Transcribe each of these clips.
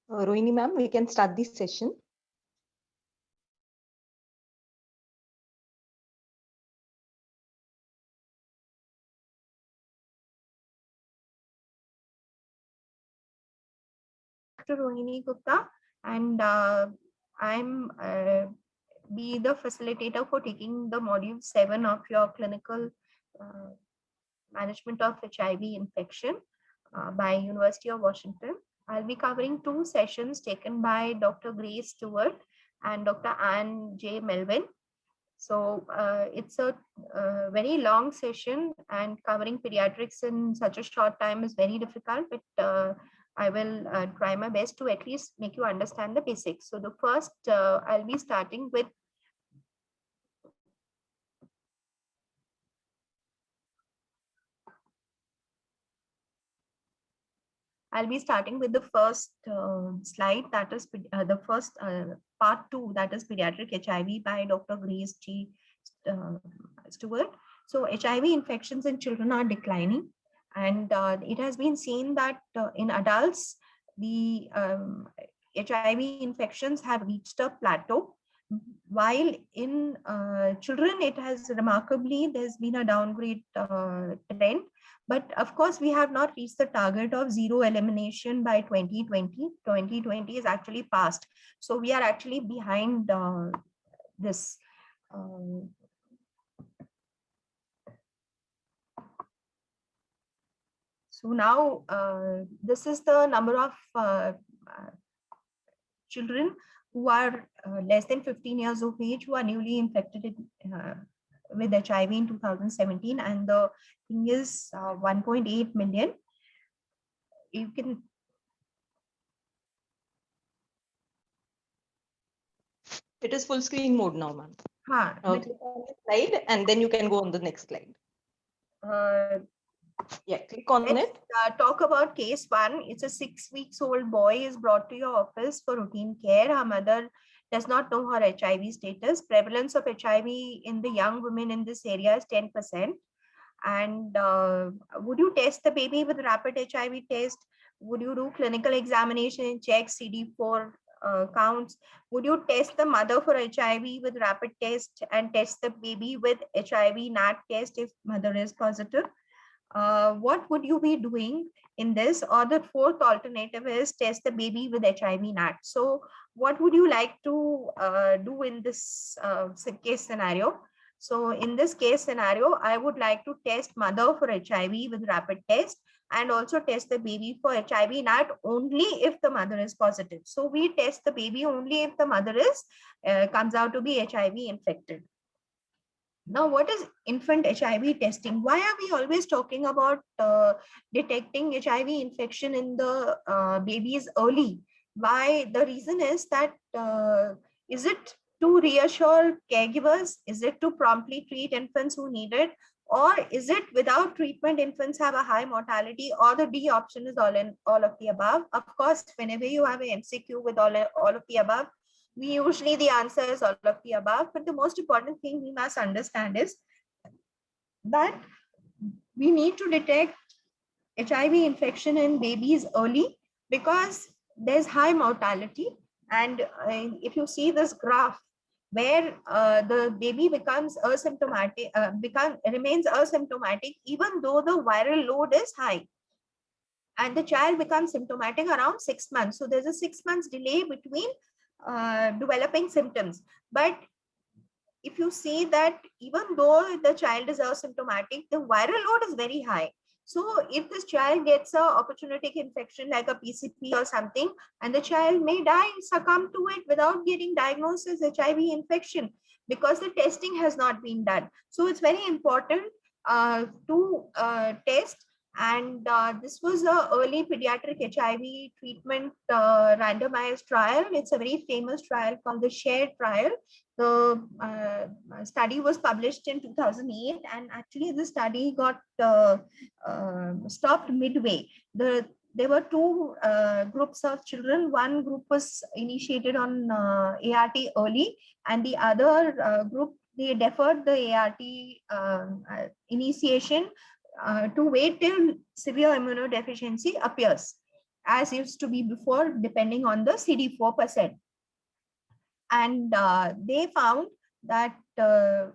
Rohini ma'am, we can start this session. Dr. Rohini Gupta, and I'm be the facilitator for taking the module 7 of your clinical uh, management of HIV infection by University of Washington. I'll be covering two sessions taken by Dr. Grace Stewart and Dr. Anne J. Melvin. So it's a very long session, and covering pediatrics in such a short time is very difficult, but I will try my best to at least make you understand the basics. So the first, I'll be starting with the first slide, that is the first part 2, that is pediatric HIV by Dr. Grace G. Stewart. So HIV infections in children are declining, and it has been seen that in adults, the HIV infections have reached a plateau, while in children, it has remarkably, there's been a downgrade trend. But of course, we have not reached the target of zero elimination by 2020. 2020 is actually past. So we are actually behind this. So now this is the number of children who are less than 15 years of age who are newly infected with HIV in 2017, and the thing is 1.8 million. You can. It is full screen mode now, ma'am. But, click on the slide and then you can go on the next slide. Yeah, click on let's it. Talk about case 1. It's a 6 weeks old boy is brought to your office for routine care. Her mother does not know her HIV status. Prevalence of HIV in the young women in this area is 10%. And would you test the baby with rapid HIV test? Would you do clinical examination and check CD4 counts? Would you test the mother for HIV with rapid test and test the baby with HIV NAT test if mother is positive? What would you be doing in this? Or the fourth alternative is test the baby with HIV NAT. So what would you like to do in this case scenario? So in this case scenario, I would like to test mother for HIV with rapid test and also test the baby for HIV NAT only if the mother is positive. So we test the baby only if the mother is comes out to be HIV infected. Now, what is infant HIV testing? Why are we always talking about detecting HIV infection in the babies early? Why? The reason is that is it to reassure caregivers? Is it to promptly treat infants who need it? Or is it without treatment, infants have a high mortality, or the D option is all of the above? Of course, whenever you have an MCQ with all of the above, we usually the answer is all of the above. But the most important thing we must understand is that we need to detect HIV infection in babies early because there's high mortality. And if you see this graph where the baby becomes asymptomatic, remains asymptomatic even though the viral load is high, and the child becomes symptomatic around 6 months. So there's a 6 months delay between developing symptoms. But if you see that even though the child is asymptomatic, the viral load is very high. So if this child gets a opportunistic infection like a PCP or something, and the child may die, succumb to it without getting diagnosed as HIV infection because the testing has not been done. So it's very important to test. And this was a early pediatric HIV treatment randomized trial. It's a very famous trial called the SHARE trial. The study was published in 2008, and actually the study got stopped midway. There were two groups of children. One group was initiated on ART early, and the other group, they deferred the ART initiation to wait till severe immunodeficiency appears. as used to be before, depending on the CD4%. And they found that the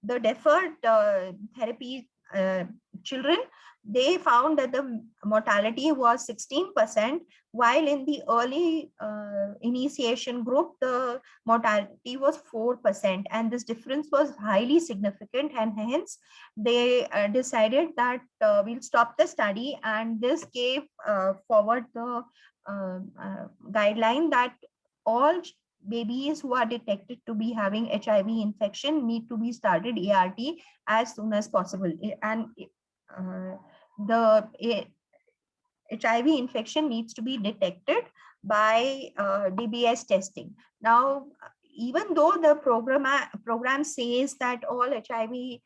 deferred therapy children, they found that the mortality was 16%, while in the early initiation group, the mortality was 4%. And this difference was highly significant, and hence they decided that we'll stop the study. And this gave forward the guideline that all babies who are detected to be having HIV infection need to be started ART as soon as possible. And the HIV infection needs to be detected by DBS testing. Now, even though the program says that all HIV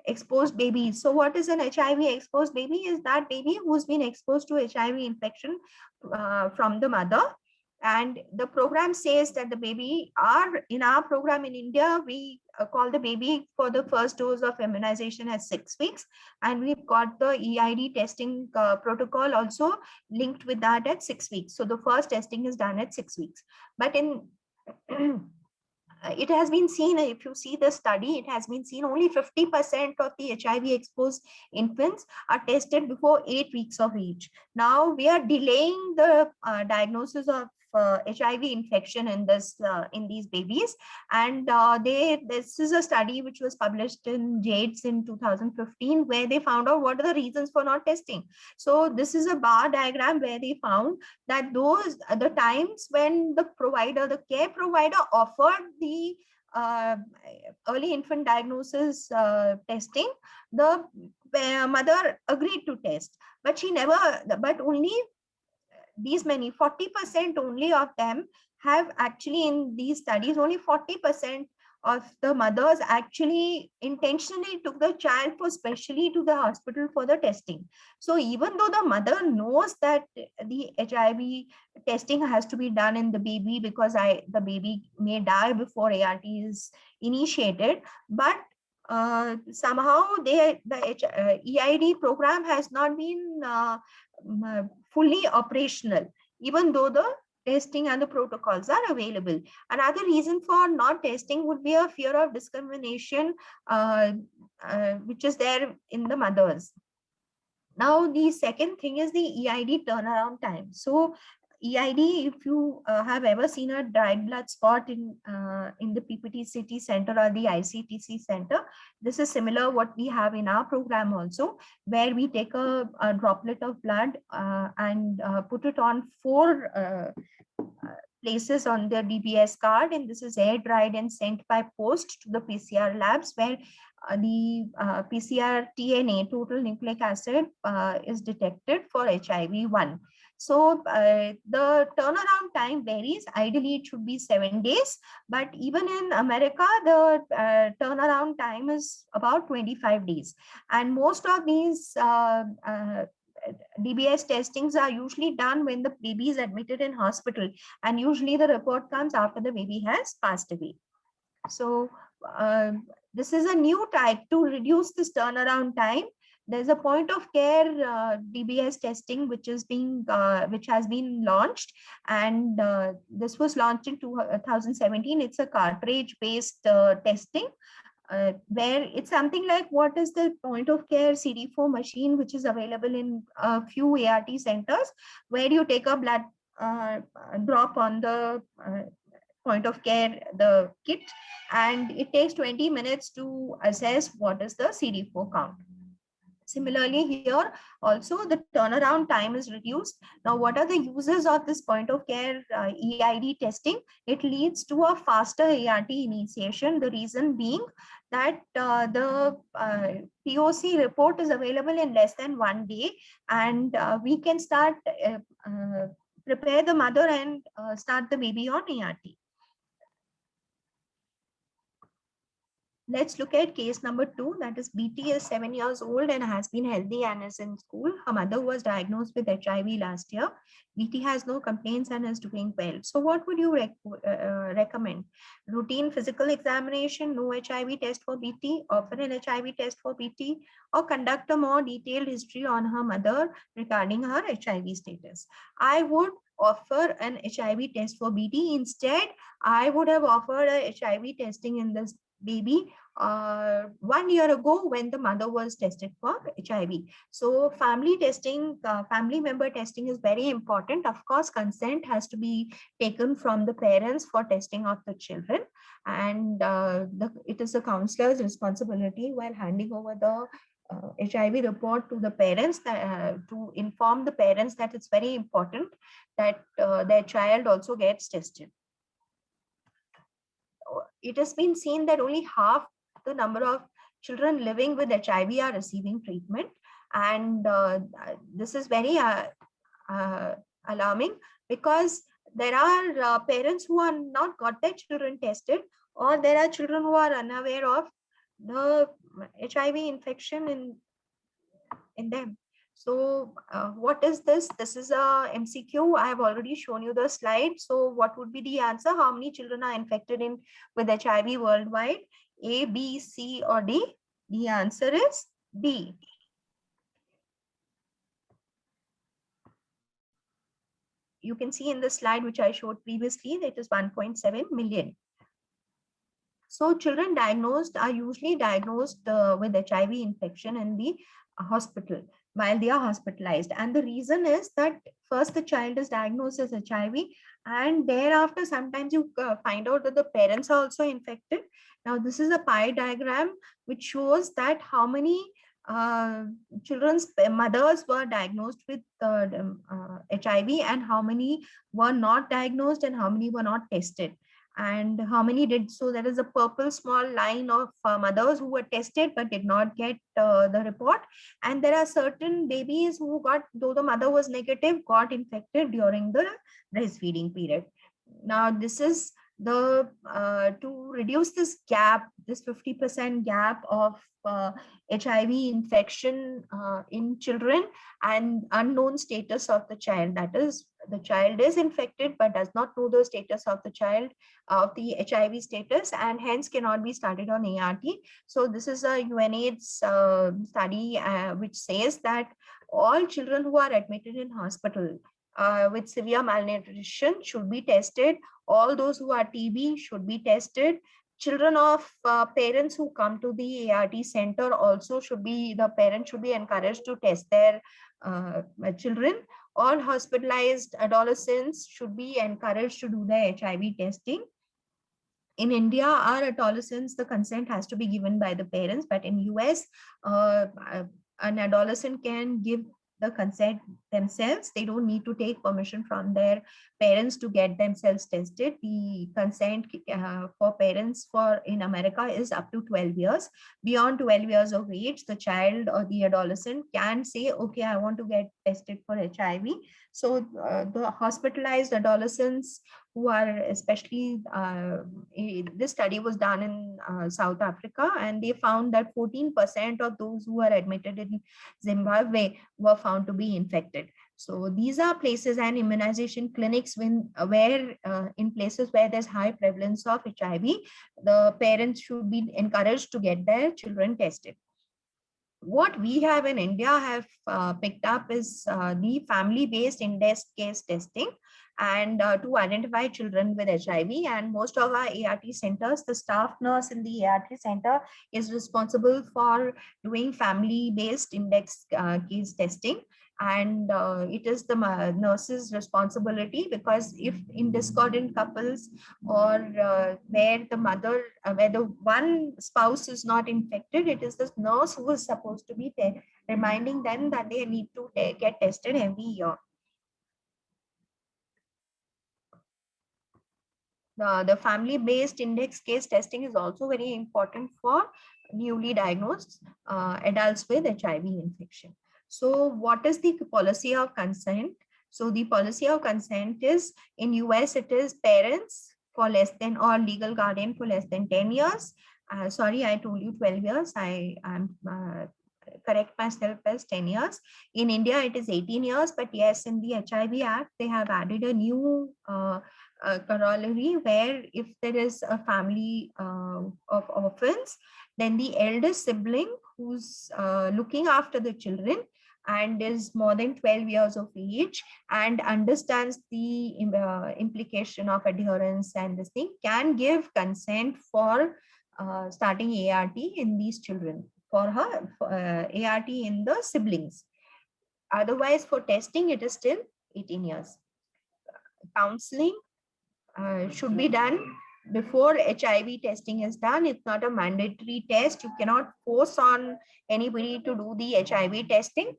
exposed babies. So what is an HIV exposed baby? Is that baby who's been exposed to HIV infection from the mother. And the program says that the baby in our program in India, we call the baby for the first dose of immunization at 6 weeks. And we've got the EID testing protocol also linked with that at 6 weeks. So the first testing is done at 6 weeks. But in it has been seen, if you see the study, it has been seen only 50% of the HIV exposed infants are tested before 8 weeks of age. Now we are delaying the diagnosis of HIV infection in these babies, and this is a study which was published in JADES in 2015, where they found out what are the reasons for not testing. So this is a bar diagram where they found that the times when the care provider offered the early infant diagnosis testing, the mother agreed to test, but only these many 40% only of them have actually, in these studies, only 40% of the mothers actually intentionally took the child specially to the hospital for the testing. So even though the mother knows that the HIV testing has to be done in the baby because the baby may die before ART is initiated, but somehow the EID program has not been fully operational, even though the testing and the protocols are available. Another reason for not testing would be a fear of discrimination, which is there in the mothers. Now, the second thing is the EID turnaround time. So EID, if you have ever seen a dried blood spot in the PPT-CT center or the ICTC center, this is similar what we have in our program also, where we take a droplet of blood and put it on 4 places on the DBS card, and this is air dried and sent by post to the PCR labs, where the PCR TNA, total nucleic acid, is detected for HIV-1. So the turnaround time varies. Ideally, it should be 7 days, but even in America, the turnaround time is about 25 days. And most of these DBS testings are usually done when the baby is admitted in hospital, and usually the report comes after the baby has passed away. So this is a new type to reduce this turnaround time. There's a point of care DBS testing which has been launched, and this was launched in 2017. It's a cartridge based testing, where it's something like what is the point of care CD4 machine, which is available in a few ART centers, where you take a blood drop on the point of care, the kit, and it takes 20 minutes to assess what is the CD4 count. Similarly, here also the turnaround time is reduced. Now, what are the uses of this point of care EID testing? It leads to a faster ART initiation. The reason being that the POC report is available in less than 1 day, and we can start prepare the mother and start the baby on ART. Let's look at case number 2. That is BT is 7 years old and has been healthy and is in school. Her mother was diagnosed with HIV last year. BT has no complaints and is doing well. So what would you recommend? Routine physical examination, no HIV test for BT, offer an HIV test for BT, or conduct a more detailed history on her mother regarding her HIV status? I would offer an HIV test for BT. Instead, I would have offered a HIV testing in this baby 1 year ago when the mother was tested for HIV. So family testing, family member testing is very important. Of course, consent has to be taken from the parents for testing of the children, and it is the counselor's responsibility while handing over the HIV report to the parents to inform the parents that it's very important that their child also gets tested. It has been seen that only half the number of children living with HIV are receiving treatment, and this is very alarming, because there are parents who are not got their children tested, or there are children who are unaware of the HIV infection in them. So what is this? This is a MCQ. I have already shown you the slide. So what would be the answer? How many children are infected with HIV worldwide? A, B, C, or D? The answer is D. You can see in the slide which I showed previously, that is 1.7 million. So children diagnosed are usually diagnosed with HIV infection in the hospital while they are hospitalized. And the reason is that first the child is diagnosed as HIV, and thereafter sometimes you find out that the parents are also infected. Now this is a pie diagram which shows that how many children's mothers were diagnosed with HIV and how many were not diagnosed and how many were not tested, and how many did. So there is a purple small line of mothers who were tested but did not get the report, and there are certain babies who got, though the mother was negative, got infected during the breastfeeding period. Now this is the to reduce this gap, this 50% gap of HIV infection in children and unknown status of the child. That is, the child is infected but does not know the status of the child, of the HIV status, and hence cannot be started on ART. So this is a UNAIDS study which says that all children who are admitted in hospital with severe malnutrition should be tested. All those who are TB should be tested. Children of parents who come to the ART center also should be, the parents should be encouraged to test their children. All hospitalized adolescents should be encouraged to do the HIV testing. In India, our adolescents, the consent has to be given by the parents, but in US, an adolescent can give the consent themselves. They don't need to take permission from their parents to get themselves tested. The consent for parents in America is up to 12 years. Beyond 12 years of age, the child or the adolescent can say, okay, I want to get tested for HIV. So the hospitalized adolescents who are especially, this study was done in South Africa, and they found that 14% of those who are admitted in Zimbabwe were found to be infected. So these are places and immunization clinics where in places where there's high prevalence of HIV, the parents should be encouraged to get their children tested. What we have in India have picked up is the family-based index case testing, and to identify children with HIV. And most of our ART centers, the staff nurse in the ART center is responsible for doing family-based index case testing. And it is the nurse's responsibility, because if in discordant couples or where the mother, where the one spouse is not infected, it is the nurse who is supposed to be reminding them that they need to get tested every year. The family-based index case testing is also very important for newly diagnosed adults with HIV infection. So what is the policy of consent? So the policy of consent is, in US, it is parents for less than, or legal guardian for less than 10 years, sorry, I told you 12 years. I am correct myself as 10 years. In India, it is 18 years, but yes, in the HIV Act, they have added a new corollary where if there is a family of orphans, then the eldest sibling who's looking after the children and is more than 12 years of age and understands the implication of adherence and this thing can give consent for starting ART in these children, for her ART in the siblings. Otherwise, for testing, it is still 18 years. Counseling should be done before HIV testing is done. It's not a mandatory test. You cannot force on anybody to do the HIV testing.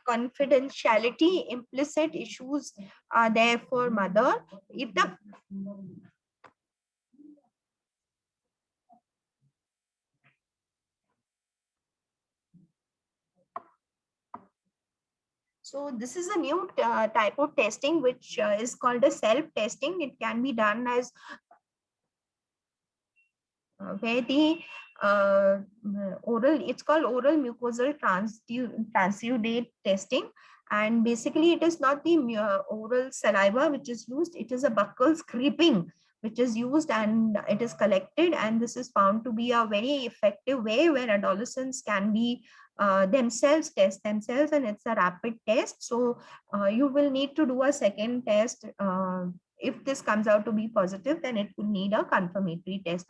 Confidentiality, implicit issues are there for mother. If the So this is a new type of testing which is called a self-testing. It can be done as where the it's called oral mucosal transudate testing. And basically it is not the oral saliva which is used, it is a buccal scraping which is used and it is collected. And this is found to be a very effective way where adolescents can be themselves test themselves, and it's a rapid test. So you will need to do a second test. If this comes out to be positive, then it will need a confirmatory test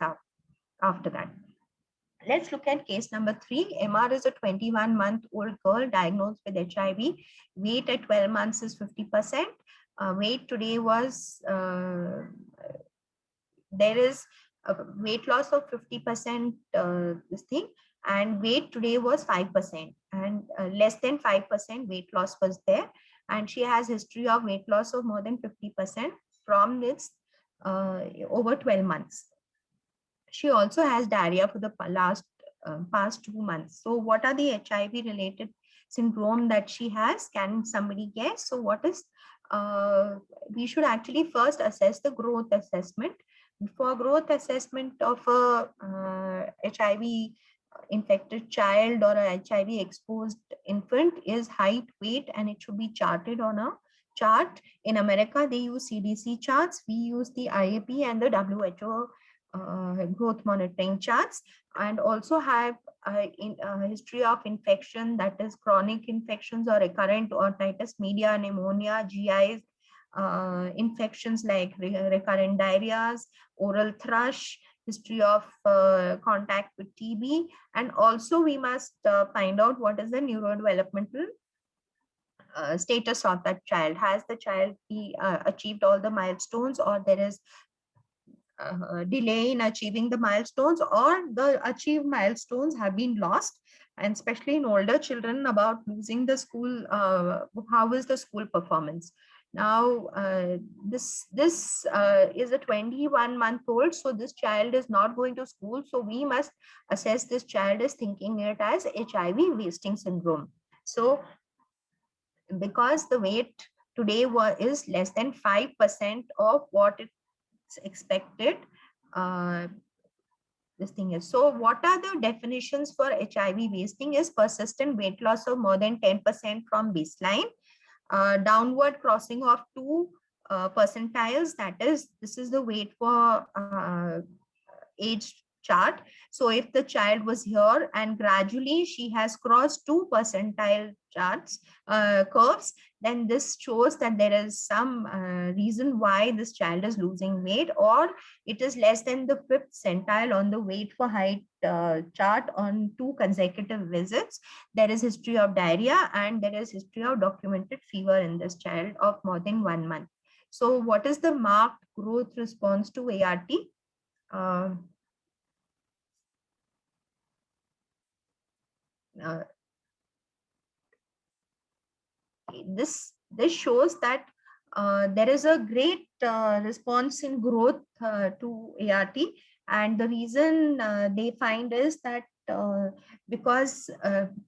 after that. Let's look at case number 3. MR is a 21-month-old girl diagnosed with HIV. Weight at 12 months is 50%. Weight today was, there is a weight loss of 50% this thing, and weight today was 5%, and less than 5% weight loss was there. And she has history of weight loss of more than 50% from this over 12 months. She also has diarrhea for the past 2 months. So what are the HIV related syndrome that she has? Can somebody guess? So what is, we should actually first assess the growth assessment. For growth assessment of a HIV infected child or a HIV exposed infant is height, weight, and it should be charted on a chart. In America, they use CDC charts. We use the IAP and the WHO growth monitoring charts, and also have a history of infection, that is chronic infections or recurrent otitis media, pneumonia, GI infections like recurrent diarrheas, oral thrush, history of contact with TB, and also we must find out what is the neurodevelopmental status of that child. Has the child achieved all the milestones, or there is delay in achieving the milestones, or the achieved milestones have been lost, and especially in older children about losing the school, how is the school performance. Now this is a 21-month-old, so this child is not going to school, so we must assess this child as thinking it as HIV wasting syndrome. So because the weight today is less than 5% of what it expected, this thing is. So what are the definitions for HIV wasting? Is persistent weight loss of more than 10% from baseline, downward crossing of 2 percentiles, that is, this is the weight for age chart. So if the child was here and gradually she has crossed 2 percentile charts curves, then this shows that there is some reason why this child is losing weight, or it is less than the 5th centile on the weight for height chart on 2 consecutive visits. There is history of diarrhea and there is history of documented fever in this child of more than 1 month. So what is the marked growth response to ART? This shows that there is a great response in growth to ART, and the reason they find is that because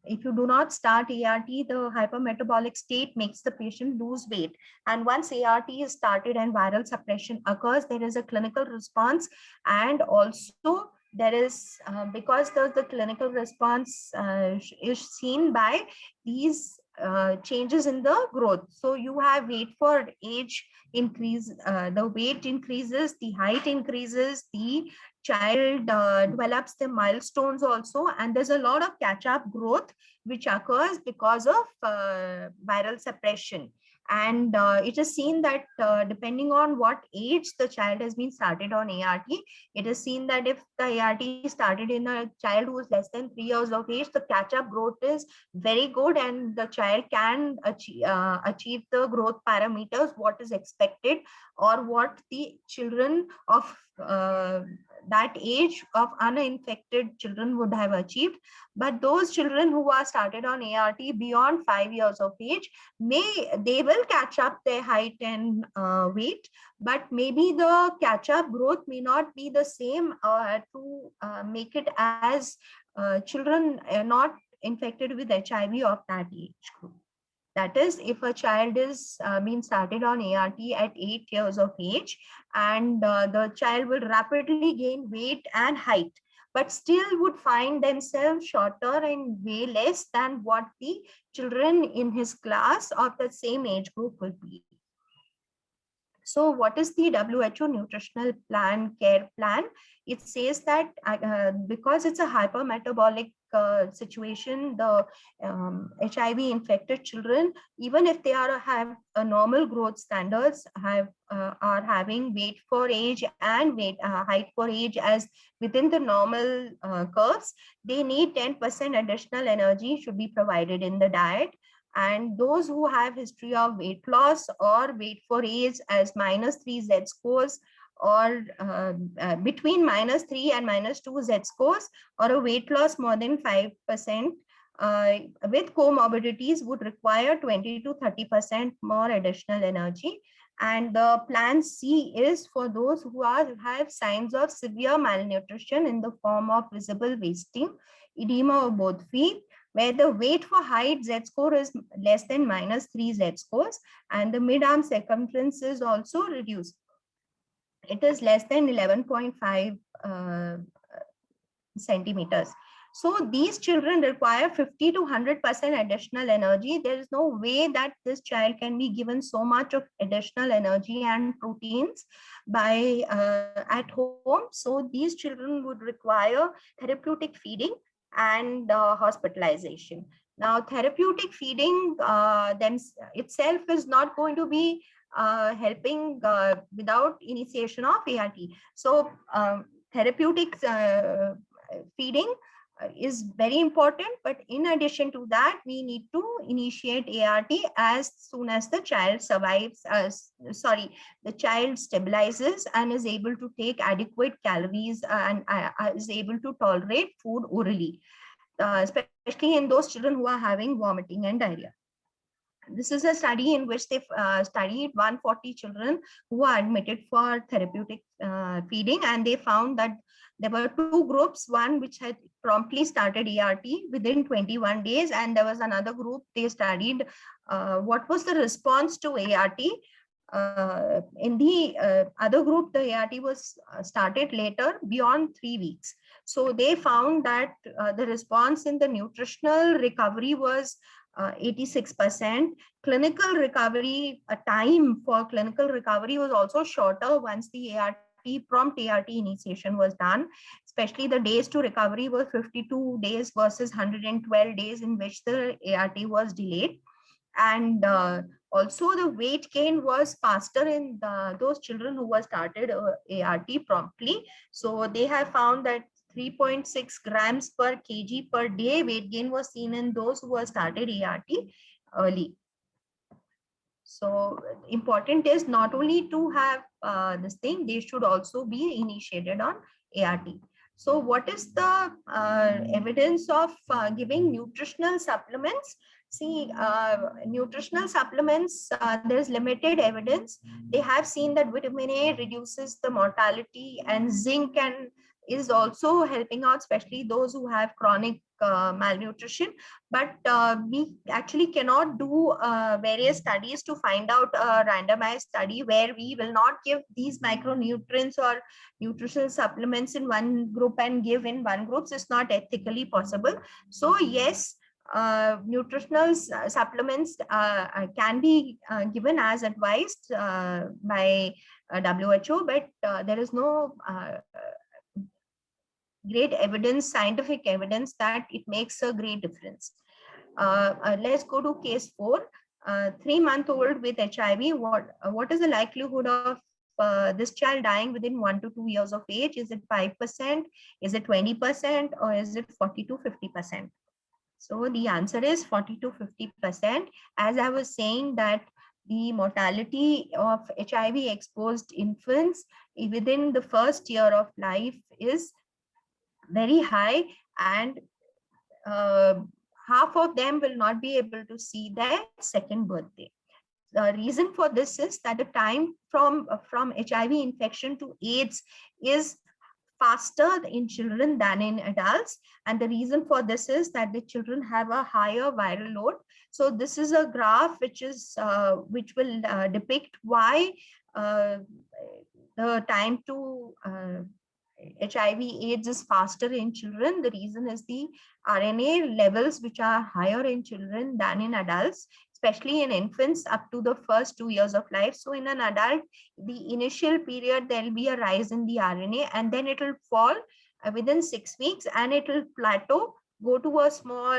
if you do not start ART, the hypermetabolic state makes the patient lose weight, and once ART is started and viral suppression occurs, there is a clinical response, and also there is because the clinical response is seen by these changes in the growth. So you have weight for age increase, the weight increases, the height increases, the child develops the milestones also, and there's a lot of catch-up growth which occurs because of viral suppression. And it is seen that depending on what age the child has been started on ART, it is seen that if the ART started in a child who is less than 3 years of age, the catch-up growth is very good, and the child can achieve the growth parameters what is expected, or what the children of that age of uninfected children would have achieved. But those children who are started on ART beyond 5 years of age, they will catch up their height and weight, but maybe the catch-up growth may not be the same to make it as children not infected with HIV of that age group. That is, if a child is being started on ART at 8 years of age, and the child will rapidly gain weight and height, but still would find themselves shorter and way less than what the children in his class of the same age group will be. So what is the WHO nutritional care plan? It says that because it's a hypermetabolic situation, the HIV infected children, even if they have a normal growth standards, are having weight for age and height for age as within the normal curves, they need 10% additional energy should be provided in the diet. And those who have history of weight loss or weight for age as -3 Z scores, or between -3 and -2 Z scores, or a weight loss more than 5% with comorbidities would require 20 to 30% more additional energy. And the plan C is for those who have signs of severe malnutrition in the form of visible wasting, edema of both feet, where the weight for height Z score is less than -3 Z scores, and the mid-arm circumference is also reduced. It is less than 11.5 centimeters. So these children require 50 to 100% additional energy. There is no way that this child can be given so much of additional energy and proteins by at home. So these children would require therapeutic feeding and hospitalization. Now, therapeutic feeding itself is not going to be helping without initiation of ART. So therapeutic feeding is very important, but in addition to that, we need to initiate ART as soon as the child survives, the child stabilizes and is able to take adequate calories and is able to tolerate food orally, especially in those children who are having vomiting and diarrhea. This is a study in which they studied 140 children who were admitted for therapeutic feeding, and they found that there were two groups, one which had promptly started ART within 21 days, and there was another group they studied what was the response to ART. In the other group, the ART was started later beyond 3 weeks. So they found that the response in the nutritional recovery was 86%. Clinical recovery, time for clinical recovery was also shorter once the prompt ART initiation was done, especially the days to recovery were 52 days versus 112 days in which the ART was delayed. And also the weight gain was faster in those children who were started ART promptly. So they have found that 3.6 grams per kg per day weight gain was seen in those who were started ART early. So important is not only to have this thing, they should also be initiated on ART. So what is the evidence of giving nutritional supplements? See, nutritional supplements, there's limited evidence. They have seen that vitamin A reduces the mortality, and zinc and is also helping out, especially those who have chronic malnutrition. But we actually cannot do various studies to find out a randomized study where we will not give these micronutrients or nutritional supplements in one group and give in one group. It's not ethically possible. So yes, nutritional supplements can be given as advised by WHO, but there is no great evidence, scientific evidence that it makes a great difference. Let's go to case 4. 3-month-old with HIV. What is the likelihood of this child dying within 1 to 2 years of age? Is it 5%? Is it 20%? Or is it 40 to 50%? So the answer is 40 to 50%. As I was saying, that the mortality of HIV exposed infants within the first year of life is very high, and half of them will not be able to see their second birthday. The reason for this is that the time from HIV infection to AIDS is faster in children than in adults. And the reason for this is that the children have a higher viral load. So this is a graph which will depict why the time to HIV AIDS is faster in children. The reason is the RNA levels, which are higher in children than in adults, especially in infants up to the first 2 years of life. So in an adult, the initial period, there'll be a rise in the RNA, and then it will fall within 6 weeks, and it will plateau, go to a small,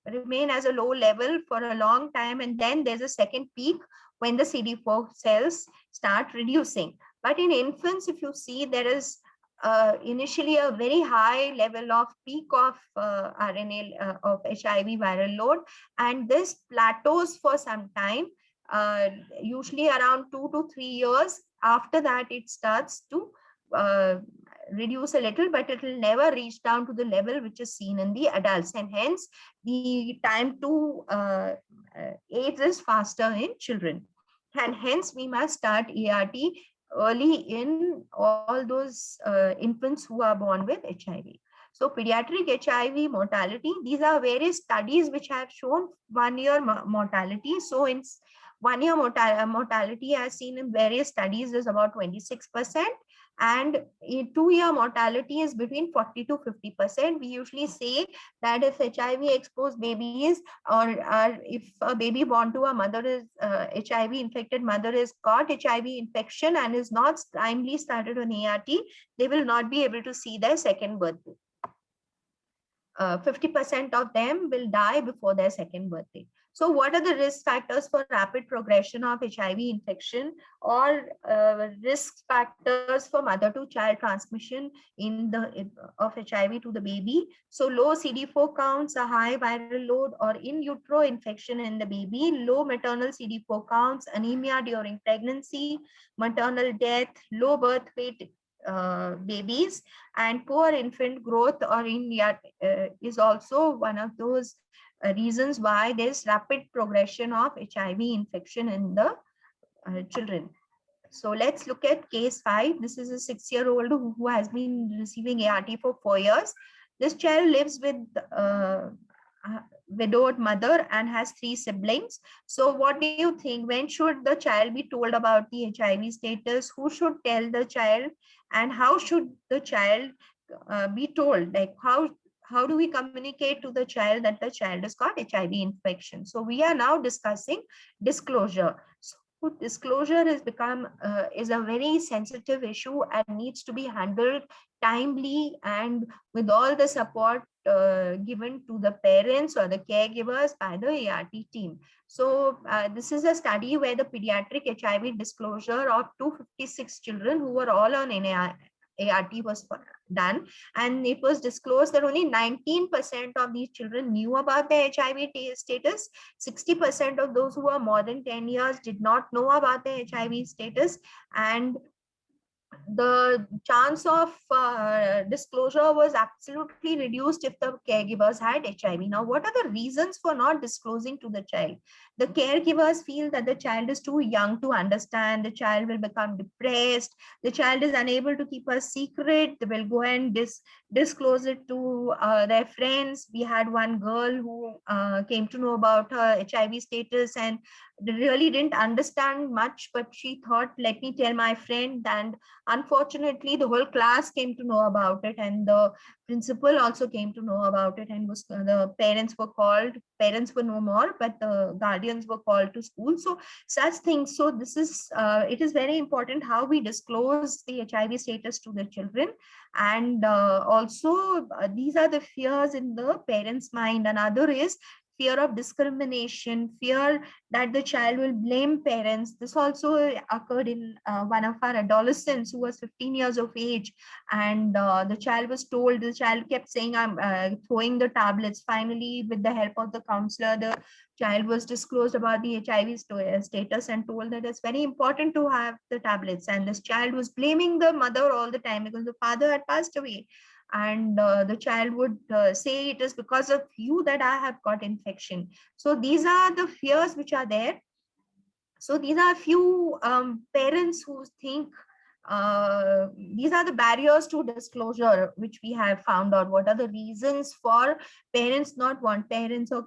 remain as a low level for a long time. And then there's a second peak when the CD4 cells start reducing. But in infants, if you see, there is initially a very high level of peak of RNA of HIV viral load, and this plateaus for some time, usually around 2 to 3 years. After that, it starts to reduce a little, but it will never reach down to the level which is seen in the adults, and hence the time to AIDS is faster in children, and hence we must start ART early in all those infants who are born with HIV. So pediatric HIV mortality, these are various studies which have shown 1 year mortality. So in 1 year mortality as seen in various studies is about 26%. And in 2 year mortality is between 40 to 50%. We usually say that if HIV exposed babies, or if a baby born to a mother is HIV infected mother is got HIV infection and is not timely started on ART, they will not be able to see their second birthday. 50% of them will die before their second birthday. So what are the risk factors for rapid progression of HIV infection, or risk factors for mother to child transmission of HIV to the baby? So low CD4 counts, a high viral load, or in utero infection in the baby, low maternal CD4 counts, anemia during pregnancy, maternal death, low birth weight babies, and poor infant growth or is also one of those reasons why there's rapid progression of HIV infection in the children. So let's look at case 5. This is a 6-year-old who has been receiving ART for 4 years. This child lives with widowed mother and has 3 siblings. So what do you think? When should the child be told about the HIV status? Who should tell the child? And how should the child be told? Like how do we communicate to the child that the child has got HIV infection? So we are now discussing disclosure. So disclosure has become is a very sensitive issue and needs to be handled timely and with all the support given to the parents or the caregivers by the ART team. So this is a study where the pediatric HIV disclosure of 256 children who were all on ART was done, and it was disclosed that only 19% of these children knew about their HIV status. 60% of those who were more than 10 years did not know about their HIV status, and the chance of disclosure was absolutely reduced if the caregivers had HIV. Now, what are the reasons for not disclosing to the child? The caregivers feel that the child is too young to understand, the child will become depressed, the child is unable to keep a secret, they will go and disclose it to their friends. We had one girl who came to know about her HIV status and really didn't understand much, but she thought, let me tell my friend. And unfortunately, the whole class came to know about it, and the principal also came to know about it, and was the parents were called. Parents were no more, but the guardians were called to school. So such things. So this is it is very important how we disclose the HIV status to the children, and also these are the fears in the parents' mind. Another is fear of discrimination, fear that the child will blame parents. This also occurred in one of our adolescents who was 15 years of age, and the child was told, the child kept saying, I'm throwing the tablets. Finally, with the help of the counselor, the child was disclosed about the HIV status and told that it's very important to have the tablets. And this child was blaming the mother all the time because the father had passed away, and the child would say, it is because of you that I have got infection. So these are the fears which are there. So these are few parents who think these are the barriers to disclosure which we have found out. What are the reasons for parents or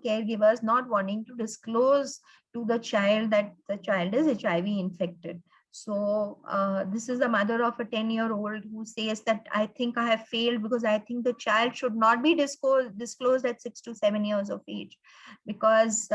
caregivers not wanting to disclose to the child that the child is HIV infected? So this is the mother of a 10-year-old who says that I think I have failed because I think the child should not be disclosed at 6 to 7 years of age, because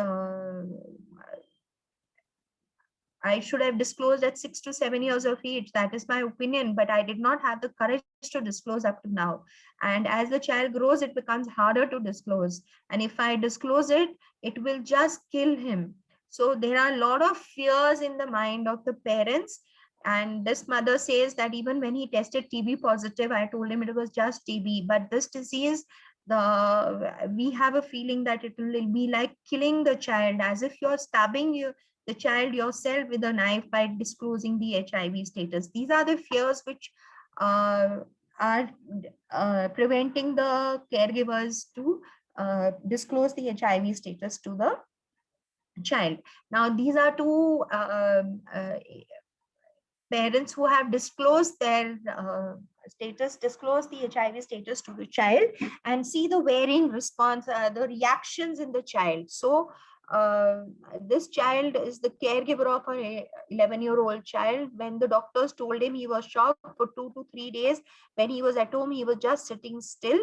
I should have disclosed at 6 to 7 years of age. That is my opinion, but I did not have the courage to disclose up to now. And as the child grows, it becomes harder to disclose. And if I disclose it, it will just kill him. So there are a lot of fears in the mind of the parents. And this mother says that even when he tested TB positive, I told him it was just TB. But this disease, we have a feeling that it will be like killing the child, as if you're stabbing the child yourself with a knife by disclosing the HIV status. These are the fears which are preventing the caregivers to disclose the HIV status to the child. Now, these are two parents who have disclosed their disclose the HIV status to the child, and see the varying response, the reactions in the child. So this child is the caregiver of an 11-year-old child. When the doctors told him, he was shocked for 2 to 3 days. When he was at home, he was just sitting still,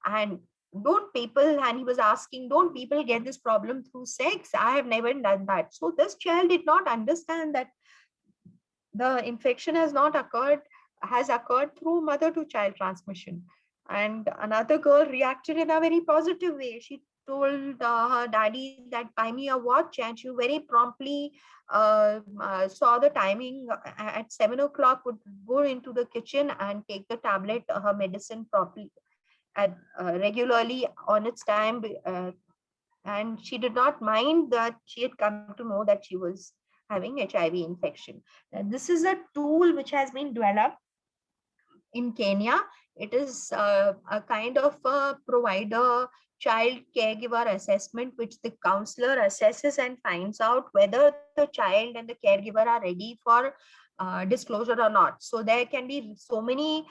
and he was asking, don't people get this problem through sex? I have never done that. So this child did not understand that the infection has occurred through mother to child transmission. And another girl reacted in a very positive way. She told her daddy that buy me a watch, and she very promptly saw the timing at 7 o'clock, would go into the kitchen and take the tablet, her medicine properly at regularly on its time, and she did not mind that she had come to know that she was having HIV infection. And this is a tool which has been developed in Kenya. It is a kind of a provider child caregiver assessment, which the counselor assesses and finds out whether the child and the caregiver are ready for disclosure or not. So there can be so many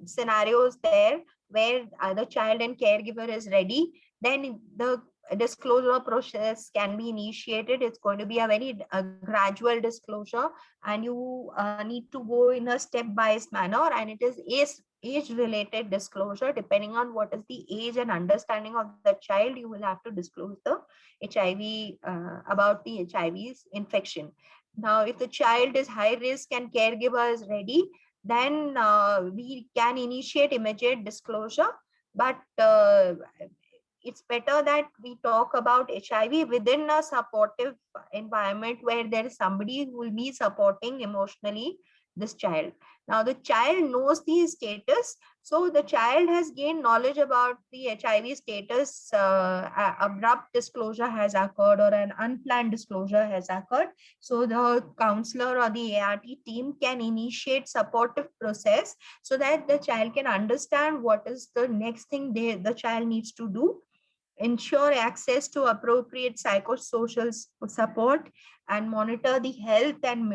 scenarios there where the child and caregiver is ready. Then the disclosure process can be initiated. It's going to be a very gradual disclosure, and you need to go in a step-by-step manner, and it is age-related disclosure. Depending on what is the age and understanding of the child, you will have to disclose the HIV about the HIV's infection. Now, if the child is high risk and caregiver is ready, then we can initiate immediate disclosure. But it's better that we talk about HIV within a supportive environment where there is somebody who will be supporting emotionally this child. Now the child knows the status. So the child has gained knowledge about the HIV status. Abrupt disclosure has occurred or an unplanned disclosure has occurred. So the counselor or the ART team can initiate supportive process so that the child can understand what is the next thing the child needs to do, ensure access to appropriate psychosocial support, and monitor the health and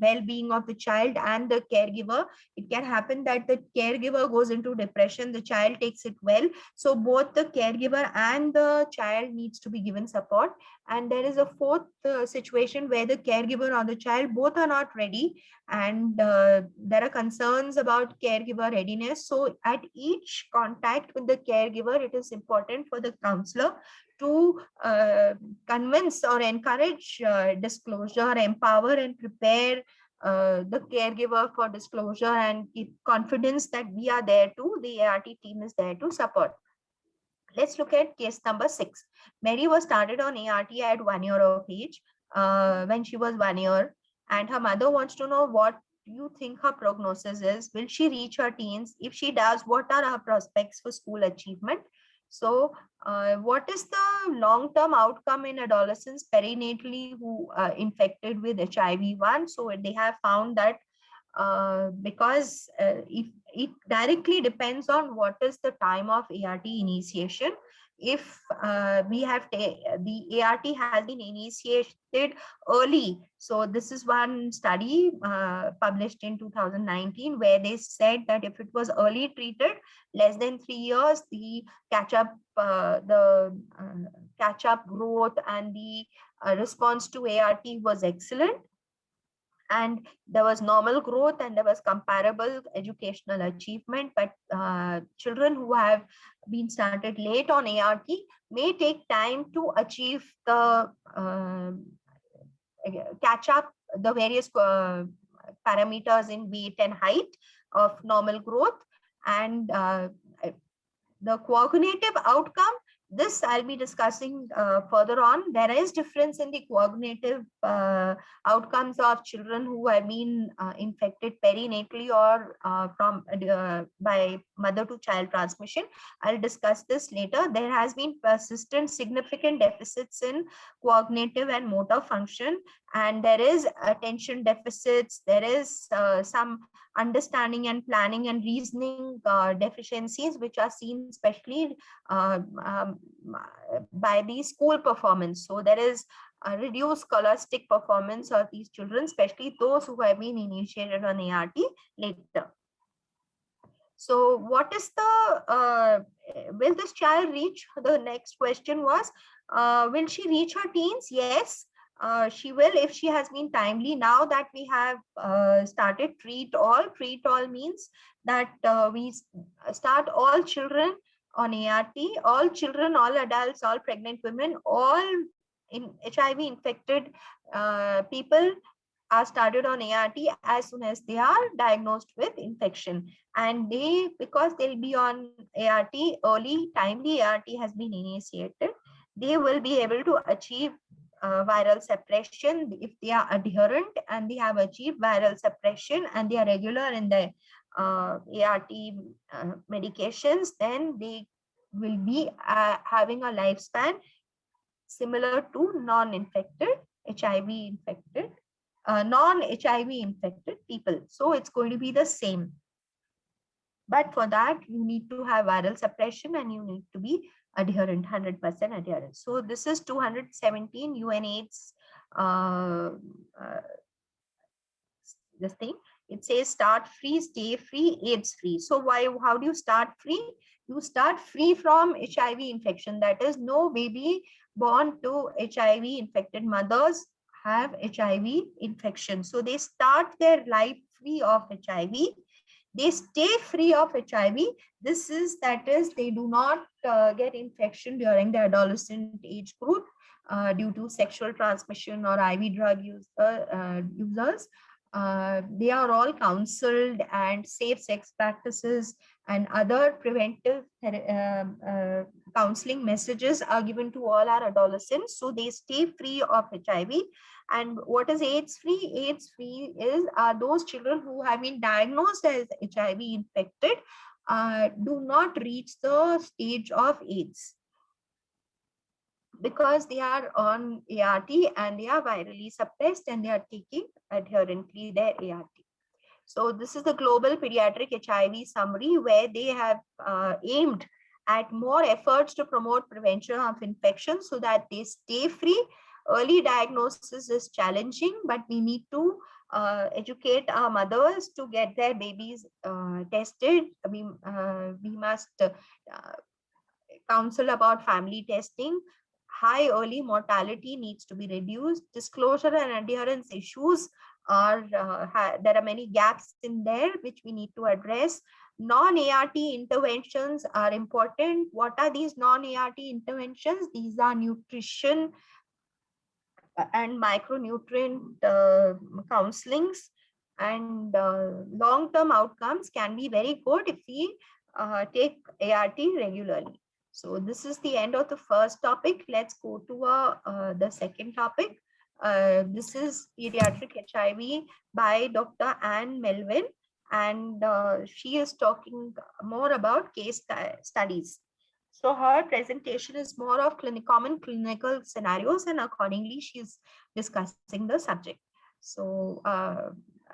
well-being of the child and the caregiver. It can happen that the caregiver goes into depression, the child takes it well. So both the caregiver and the child needs to be given support. And there is a fourth situation where the caregiver or the child both are not ready, and there are concerns about caregiver readiness. So at each contact with the caregiver, it is important for the counselor to convince or encourage disclosure, empower and prepare the caregiver for disclosure, and give confidence that we are there too, the ART team is there to support. Let's look at case number 6. Mary was started on ART at 1 year of age, when she was 1 year, and her mother wants to know what you think her prognosis is. Will she reach her teens? If she does, what are her prospects for school achievement? So what is the long-term outcome in adolescents perinatally who are infected with HIV-1? So they have found that because if it directly depends on what is the time of ART initiation. If the ART has been initiated early, so this is one study published in 2019 where they said that if it was early treated, less than 3 years, the catch-up growth and the response to ART was excellent, and there was normal growth and there was comparable educational achievement. But children who have been started late on ART may take time to achieve the catch up the various parameters in weight and height of normal growth. And the cognitive outcome, this I'll be discussing further on. There is difference in the cognitive outcomes of children who have been infected perinatally or by mother to child transmission. I'll discuss this later. There has been persistent significant deficits in cognitive and motor function, and there is attention deficits. There is some understanding and planning and reasoning deficiencies, which are seen especially by the school performance. So there is a reduced scholastic performance of these children, especially those who have been initiated on ART later. So what is the, will this child reach, the next question was, will she reach her teens? Yes. She will if she has been timely. Now that we have started treat all means that we start all children on ART, all children, all adults, all pregnant women, all in HIV infected people are started on ART as soon as they are diagnosed with infection. And they, because they'll be on ART early, timely ART has been initiated, they will be able to achieve viral suppression if they are adherent and they have achieved viral suppression and they are regular in the ART medications, then they will be having a lifespan similar to non-infected HIV infected, non-HIV infected people. So it's going to be the same. But for that, you need to have viral suppression and you need to be adherent, 100% adherent. So this is 217 UNAIDS this thing. It says start free, stay free, AIDS free. So how do you start free? You start free from HIV infection. That is, no baby born to HIV infected mothers have HIV infection. So they start their life free of HIV. They stay free of HIV. This is, that is, they do not get infection during the adolescent age group due to sexual transmission or IV drug users. They are all counseled, and safe sex practices and other preventive counseling messages are given to all our adolescents so they stay free of HIV. And what is AIDS free? AIDS free is those children who have been diagnosed as HIV infected do not reach the stage of AIDS, because they are on ART and they are virally suppressed and they are taking adherently their ART. So this is the global pediatric HIV summary, where they have aimed at more efforts to promote prevention of infection so that they stay free. Early diagnosis is challenging, but we need to educate our mothers to get their babies tested. We must counsel about family testing. High early mortality needs to be reduced. Disclosure and adherence issues are, there are many gaps in there which we need to address. Non-ART interventions are important. What are these non-ART interventions? These are nutrition and micronutrient counselings, and long-term outcomes can be very good if we take ART regularly. So this is the end of the first topic. Let's go to the second topic. This is pediatric HIV by Dr. Anne Melvin, and she is talking more about case studies. So her presentation is more of common clinical scenarios, and accordingly she is discussing the subject. So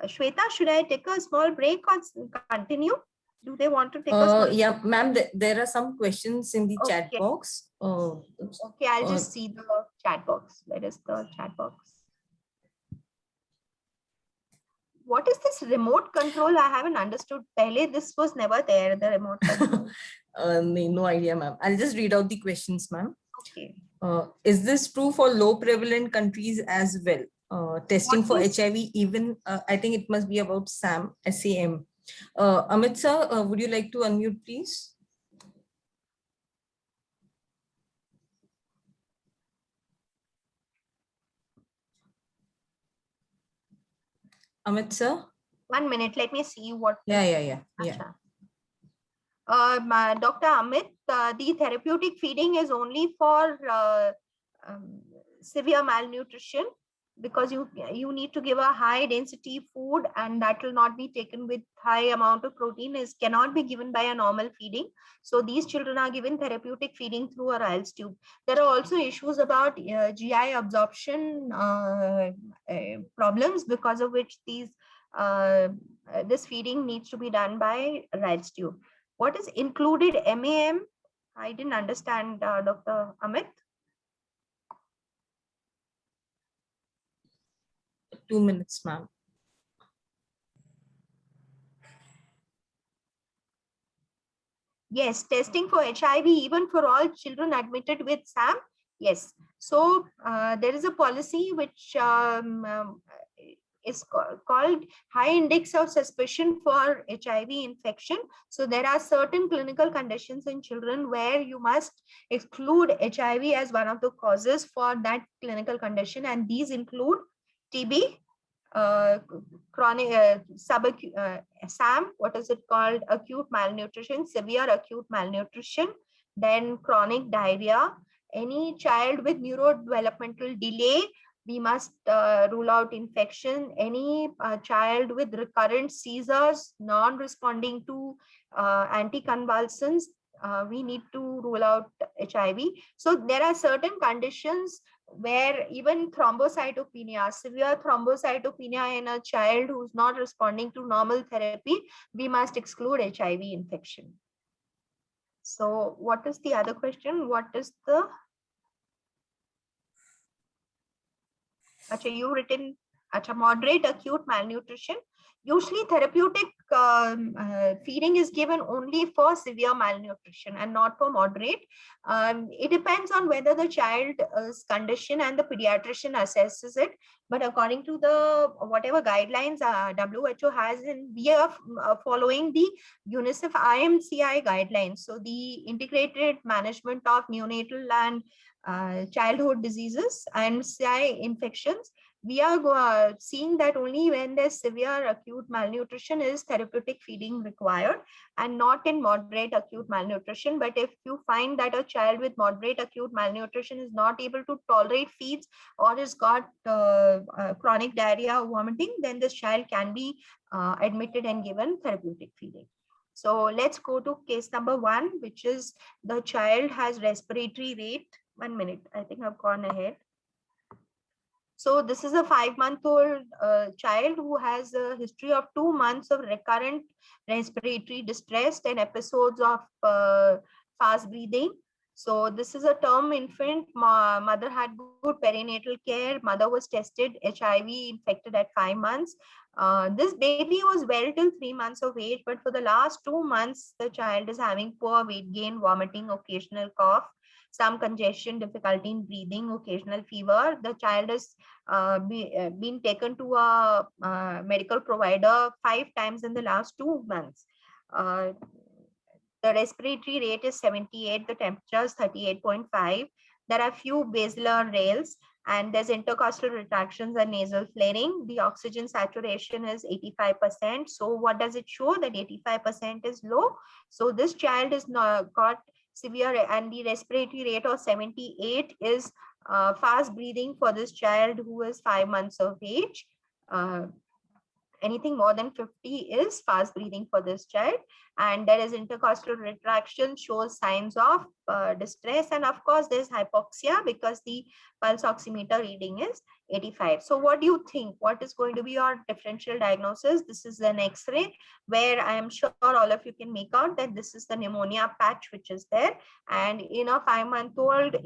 Shweta, should I take a small break or continue? Do they want to take a small break? Yeah, ma'am, there are some questions in the chat Okay. box. Okay, I'll just see the chat box. Where is the chat box? What is this remote control? I haven't understood. Pehle, this was never there, the remote control. No idea, ma'am. I'll just read out the questions, ma'am. Okay. Is this true for low prevalent countries as well? Testing for HIV, even I think it must be about SAM. Amit sir, would you like to unmute, please? Amit sir? 1 minute, let me see what. Yeah. Dr. Amit, the therapeutic feeding is only for severe malnutrition, because you need to give a high density food, and that will not be taken with high amount of protein, cannot be given by a normal feeding. So these children are given therapeutic feeding through a Ryle's tube. There are also issues about GI absorption problems, because of which this feeding needs to be done by Ryle's tube. What is included MAM? I didn't understand, Dr. Amit. 2 minutes, ma'am. Yes, testing for HIV, even for all children admitted with SAM. Yes. So there is a policy which is called high index of suspicion for HIV infection. So there are certain clinical conditions in children where you must exclude HIV as one of the causes for that clinical condition, and these include TB, chronic subacute SAM, what is it called, acute malnutrition, severe acute malnutrition, then chronic diarrhea. Any child with neurodevelopmental delay, we must rule out infection. Any child with recurrent seizures, non-responding to anticonvulsants, we need to rule out HIV. So there are certain conditions where even thrombocytopenia, severe thrombocytopenia in a child who's not responding to normal therapy, we must exclude HIV infection. So what is the other question? What is the... Achha, you written moderate acute malnutrition. Usually therapeutic feeding is given only for severe malnutrition and not for moderate. It depends on whether the child's condition and the pediatrician assesses it. But according to the whatever guidelines WHO has, and we are following the UNICEF IMCI guidelines. So the integrated management of neonatal and childhood diseases, IMCI infections. we are seeing that only when there's severe acute malnutrition is therapeutic feeding required, and not in moderate acute malnutrition. But if you find that a child with moderate acute malnutrition is not able to tolerate feeds or has got chronic diarrhea or vomiting, then this child can be admitted and given therapeutic feeding. So let's go to case number 1, which is the child has respiratory rate. 1 minute, I think I've gone ahead. So this is a 5-month-old child who has a history of 2 months of recurrent respiratory distress and episodes of fast breathing. So this is a term infant. Mother had good perinatal care. Mother was tested HIV infected at 5 months. This baby was well till 3 months of age, but for the last 2 months, the child is having poor weight gain, vomiting, occasional cough, some congestion, difficulty in breathing, occasional fever. The child has been taken to a medical provider 5 times in the last 2 months. The respiratory rate is 78, the temperature is 38.5. There are few basilar rails, and there's intercostal retractions and nasal flaring. The oxygen saturation is 85%. So what does it show? That 85% is low. So this child is not got severe, and the respiratory rate of 78 is fast breathing for this child who is 5 months of age. Anything more than 50 is fast breathing for this child, and there is intercostal retraction, shows signs of distress, and of course there's hypoxia because the pulse oximeter reading is 85. So what do you think? What is going to be your differential diagnosis? This is an X-ray where I am sure all of you can make out that this is the pneumonia patch which is there, and in a 5-month-old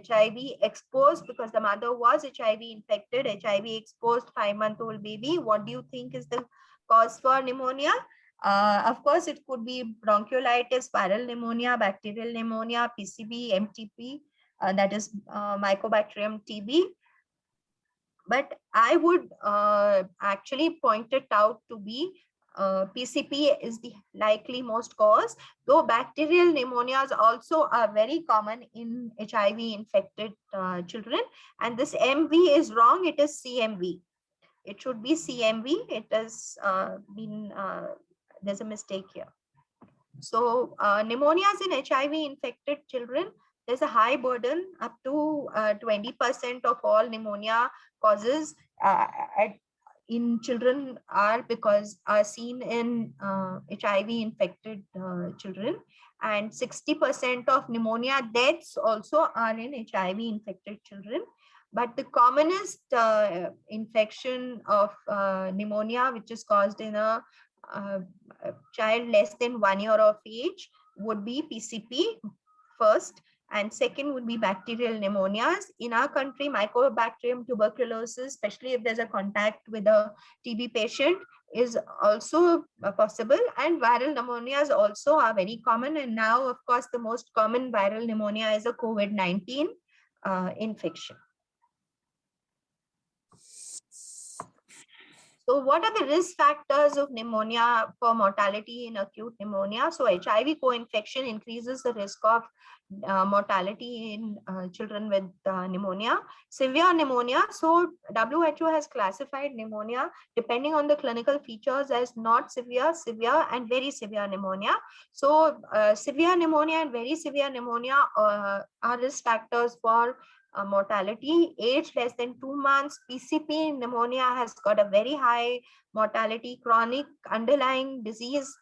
HIV exposed, because the mother was HIV infected, HIV exposed 5-month-old baby. What do you think is the cause for pneumonia? Of course, it could be bronchiolitis, viral pneumonia, bacterial pneumonia, PCB, MTP, that is Mycobacterium TB. But I would actually point it out to be PCP is the likely most cause, though bacterial pneumonias also are very common in HIV infected children. And this MV is wrong, it is CMV. It should be CMV. It has been, there's a mistake here. So pneumonias in HIV infected children, there's a high burden. Up to 20% of all pneumonia causes in children are seen in HIV infected children, and 60% of pneumonia deaths also are in HIV infected children. But the commonest infection of pneumonia, which is caused in a child less than 1 year of age, would be PCP first, and second would be bacterial pneumonias. In our country, Mycobacterium tuberculosis, especially if there's a contact with a TB patient, is also possible, and viral pneumonias also are very common. And now, of course, the most common viral pneumonia is a COVID-19 infection. So what are the risk factors of pneumonia for mortality in acute pneumonia? So HIV co-infection increases the risk of mortality in children with pneumonia. Severe pneumonia. So WHO has classified pneumonia depending on the clinical features as not severe, severe, and very severe pneumonia. So severe pneumonia and very severe pneumonia are risk factors for mortality. Age less than 2 months, PCP pneumonia has got a very high mortality. Chronic underlying disease,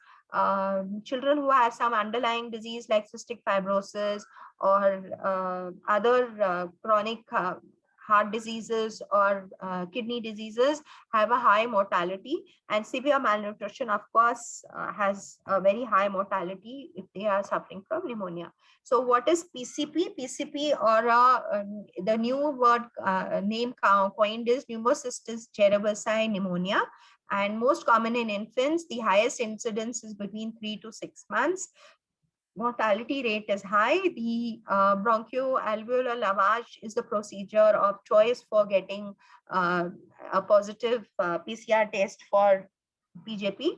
children who have some underlying disease like cystic fibrosis or other chronic heart diseases or kidney diseases have a high mortality, and severe malnutrition, of course, has a very high mortality if they are suffering from pneumonia. So what is PCP? PCP, or the new word name coined is Pneumocystis jirovecii pneumonia, and most common in infants. The highest incidence is between 3 to 6 months. Mortality rate is high. The bronchoalveolar lavage is the procedure of choice for getting a positive PCR test for PJP.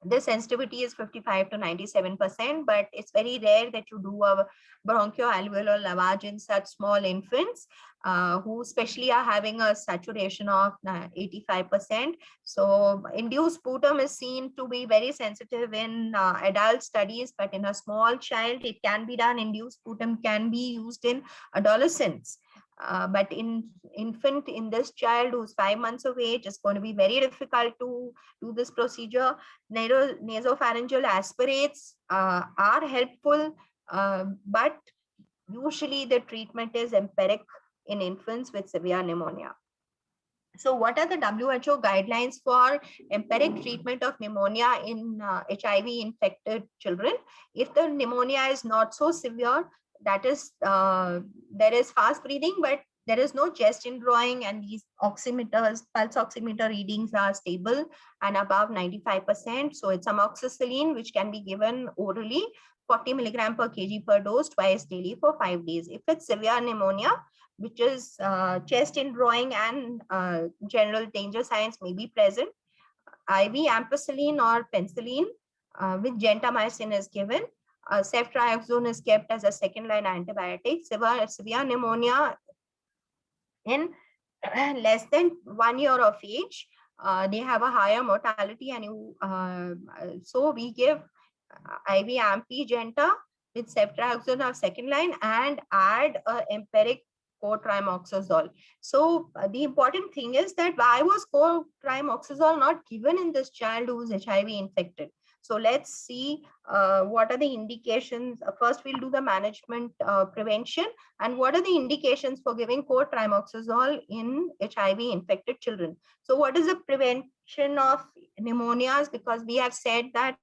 The sensitivity is 55 to 97%, but it's very rare that you do a bronchoalveolar lavage in such small infants who especially are having a saturation of 85%. So induced sputum is seen to be very sensitive in adult studies, but in a small child, it can be done. Induced sputum can be used in adolescents. But in infant, in this child who's 5 months of age, it's going to be very difficult to do this procedure. Nasopharyngeal aspirates are helpful, but usually the treatment is empiric in infants with severe pneumonia. So what are the WHO guidelines for empiric treatment of pneumonia in HIV infected children? If the pneumonia is not so severe, that is, there is fast breathing, but there is no chest indrawing, and these oximeters, pulse oximeter readings are stable and above 95%. So it's amoxicillin, which can be given orally, 40 milligram per kg per dose twice daily for 5 days. If it's severe pneumonia, which is chest indrawing and general danger signs may be present, IV ampicillin or penicillin with gentamicin is given. Ceftriaxone is kept as a second-line antibiotic. Severe pneumonia in less than 1 year of age, they have a higher mortality, and so we give IV ampi genta with ceftriaxone or second line and add empiric cotrimoxazole. So the important thing is that why was cotrimoxazole not given in this child who is HIV infected? So let's see what are the indications. First, we'll do the management prevention, and what are the indications for giving cotrimoxazole in HIV infected children. So what is the prevention of pneumonias? Because we have said that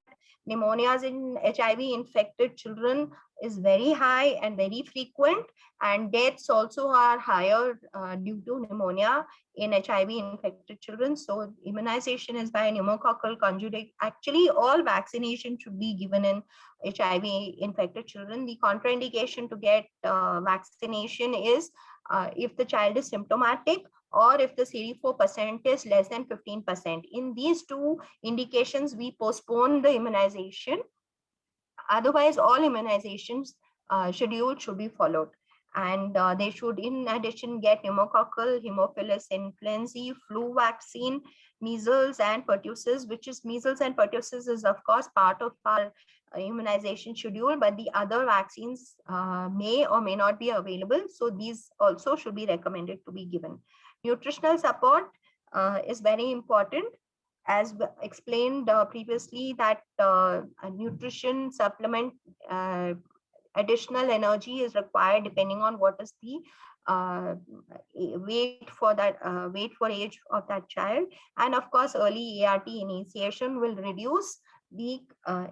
pneumonias in HIV infected children is very high and very frequent, and deaths also are higher due to pneumonia in HIV infected children. So immunization is by pneumococcal conjugate. Actually, all vaccination should be given in HIV infected children. The contraindication to get vaccination is if the child is symptomatic, or if the CD4% is less than 15%. In these two indications, we postpone the immunization. Otherwise, all immunizations schedule should be followed. And they should, in addition, get pneumococcal, Haemophilus influenzae, flu vaccine, measles and pertussis, which is measles and pertussis is of course part of our immunization schedule, but the other vaccines may or may not be available. So these also should be recommended to be given. Nutritional support is very important. As explained previously, that a nutrition supplement additional energy is required depending on what is the weight for age of that child. And of course, early ART initiation will reduce the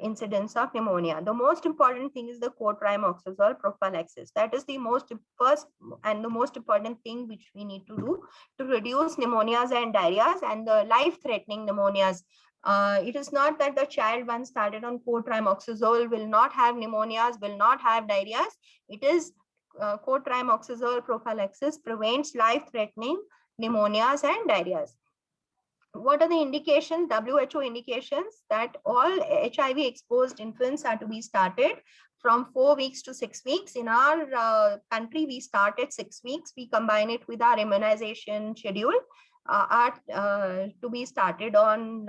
incidence of pneumonia. The most important thing is the cotrimoxazole prophylaxis. That is the first and the most important thing which we need to do to reduce pneumonias and diarrheas and the life-threatening pneumonias. It is not that the child once started on cotrimoxazole will not have pneumonias, will not have diarrheas. It is cotrimoxazole prophylaxis prevents life-threatening pneumonias and diarrheas. What are the indications, WHO indications, that all HIV exposed infants are to be started from 4 weeks to 6 weeks. In our country, we start at 6 weeks. We combine it with our immunization schedule to be started on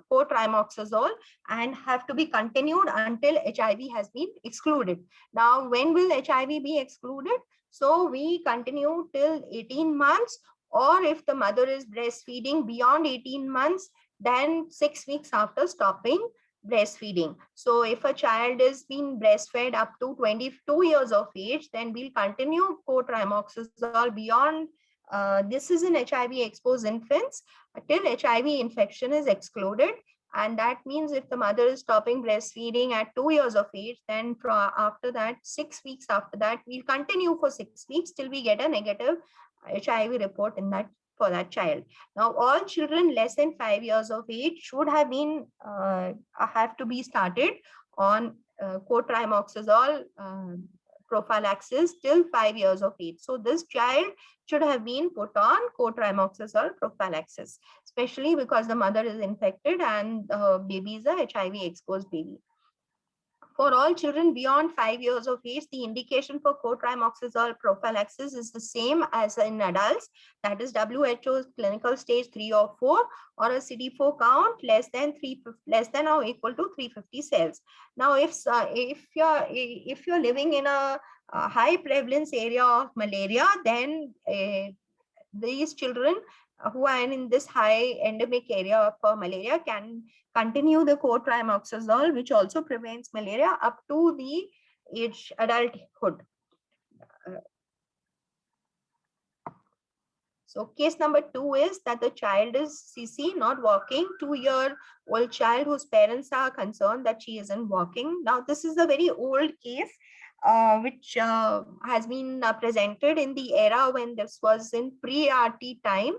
cotrimoxazole and have to be continued until HIV has been excluded. Now, when will HIV be excluded? So we continue till 18 months, or if the mother is breastfeeding beyond 18 months, then 6 weeks after stopping breastfeeding. So if a child is being breastfed up to 22 years of age, then we'll continue cotrimoxazole beyond. This is in HIV exposed infants till HIV infection is excluded. And that means if the mother is stopping breastfeeding at 2 years of age, then after that, 6 weeks after that, we'll continue for 6 weeks till we get a negative HIV report in that for that child. Now, all children less than 5 years of age should have been have to be started on cotrimoxazole prophylaxis till 5 years of age. So this child should have been put on cotrimoxazole prophylaxis, especially because the mother is infected and baby is a HIV exposed baby. For all children beyond 5 years of age, the indication for cotrimoxazole prophylaxis is the same as in adults, that is WHO's clinical stage 3 or 4, or a CD4 count less than or equal to 350 cells. Now, if you're living in a high prevalence area of malaria, then these children who are in this high endemic area for malaria can continue the cotrimoxazole, which also prevents malaria up to the age adulthood. So case number 2 is that the child is CC, not walking, 2-year-old child whose parents are concerned that she isn't walking. Now this is a very old case which has been presented in the era when this was in pre-RT time,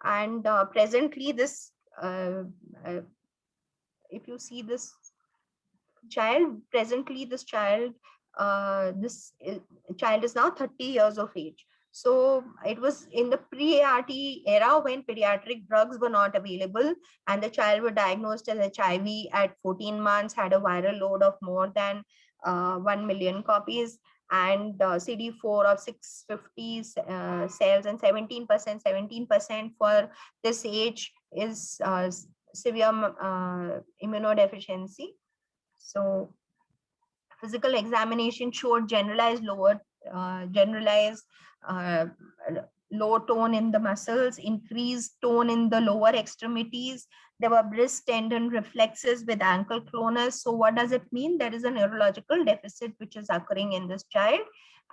and presently this if you see this child, presently this child is now 30 years of age. So it was in the pre-ART era when pediatric drugs were not available, and the child was diagnosed as HIV at 14 months, had a viral load of more than 1 million copies, and CD4 of 650 cells, and 17% for this age is severe immunodeficiency. So physical examination showed generalized low tone in the muscles, increased tone in the lower extremities. There were wrist tendon reflexes with ankle clonus. So what does it mean? There is a neurological deficit which is occurring in this child.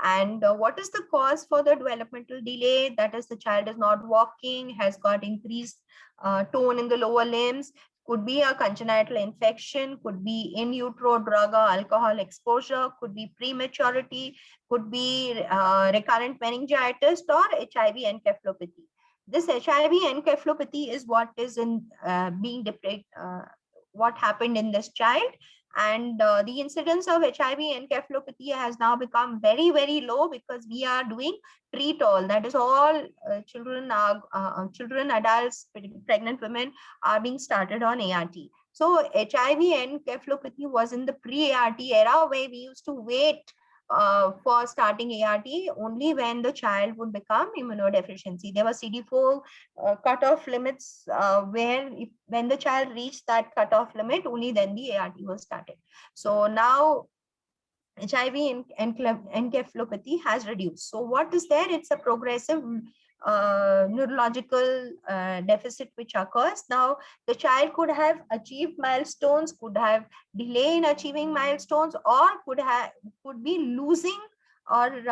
And what is the cause for the developmental delay? That is, the child is not walking, has got increased tone in the lower limbs, could be a congenital infection, could be in utero drug or alcohol exposure, could be prematurity, could be recurrent meningitis or HIV encephalopathy. This HIV encephalopathy is what is in being depicted, what happened in this child. And the incidence of HIV encephalopathy has now become very, very low because we are doing treat all. That is, all children, adults, pregnant women are being started on ART. So HIV encephalopathy was in the pre-ART era, where we used to wait for starting ART only when the child would become immunodeficiency. There were CD4 cutoff limits when the child reached that cutoff limit, only then the ART was started. So now HIV encephalopathy has reduced. So what is there? It's a progressive neurological deficit which occurs. Now the child could have achieved milestones, could have delay in achieving milestones, or could be losing or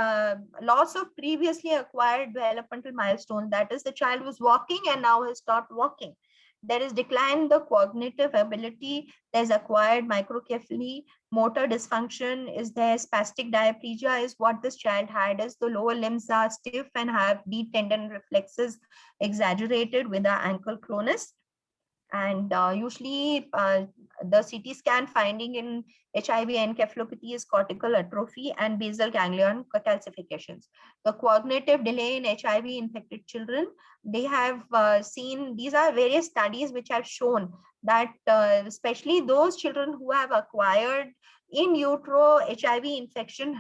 loss of previously acquired developmental milestones. That is, the child was walking and now has stopped walking. There is decline in the cognitive ability, there's acquired microcephaly, motor dysfunction is there, spastic diaplegia is what this child had, as the lower limbs are stiff and have deep tendon reflexes exaggerated with the ankle clonus. And usually the CT scan finding in HIV encephalopathy is cortical atrophy and basal ganglion calcifications. The cognitive delay in HIV infected children, they have seen, these are various studies which have shown that especially those children who have acquired in utero HIV infection,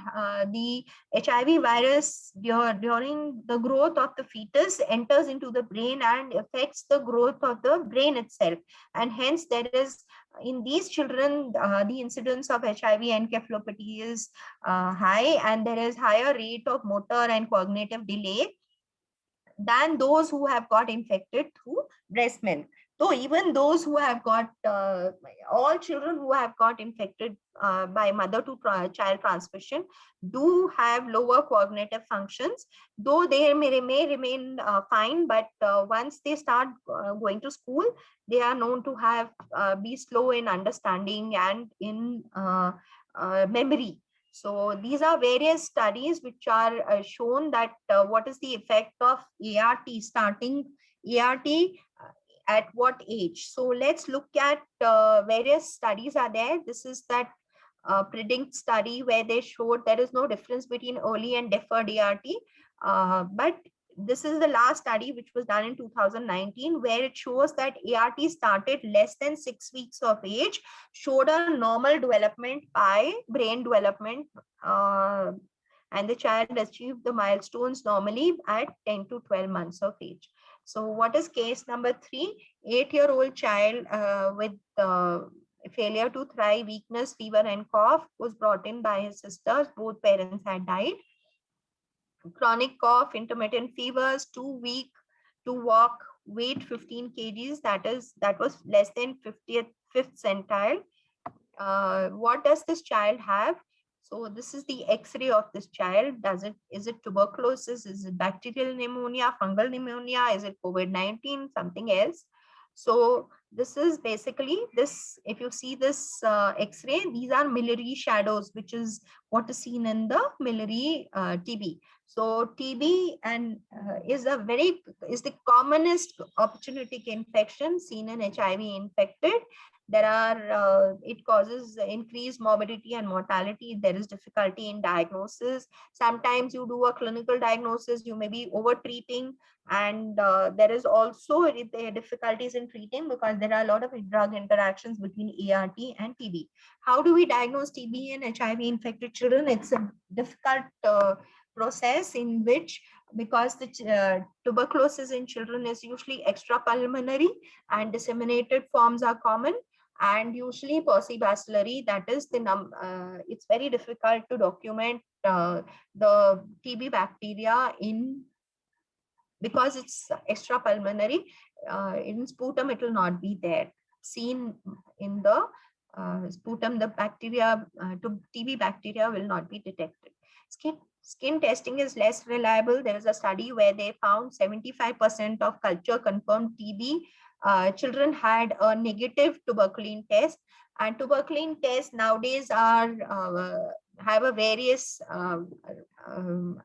the HIV virus during the growth of the fetus enters into the brain and affects the growth of the brain itself. And hence there is, in these children, the incidence of HIV encephalopathy is high, and there is higher rate of motor and cognitive delay than those who have got infected through breast milk. So even those who have got, all children who have got infected by mother to child transmission do have lower cognitive functions, though they may remain fine, but once they start going to school, they are known to have be slow in understanding and in memory. So these are various studies which are shown that what is the effect of ART, starting ART at what age. So let's look at various studies are there. This is that PREDICT study where they showed there is no difference between early and deferred ART. But this is the last study which was done in 2019, where it shows that ART started less than 6 weeks of age, showed a normal development by brain development, and the child achieved the milestones normally at 10 to 12 months of age. So what is case number 3? 8-year-old child with failure to thrive, weakness, fever, and cough was brought in by his sisters. Both parents had died. Chronic cough, intermittent fevers, too weak to walk, weight 15 kgs. That was less than 55th centile. What does this child have? So this is the X-ray of this child. Is it tuberculosis? Is it bacterial pneumonia, fungal pneumonia? Is it COVID-19, something else? So this is basically this, if you see this X-ray, these are miliary shadows, which is what is seen in the miliary TB. So TB is the commonest opportunistic infection seen in HIV infected. It causes increased morbidity and mortality. There is difficulty in diagnosis. Sometimes you do a clinical diagnosis, you may be over treating, and there is also difficulties in treating because there are a lot of drug interactions between ART and TB. How do we diagnose TB in HIV infected children? It's a difficult process in which, because the tuberculosis in children is usually extrapulmonary and disseminated forms are common, and usually paucibacillary, that is it's very difficult to document the TB bacteria because it's extrapulmonary. In sputum it will not be there. Seen in the sputum, the bacteria, TB bacteria will not be detected. Skin testing is less reliable. There is a study where they found 75% of culture confirmed TB children had a negative tuberculin test, and tuberculin tests nowadays have a various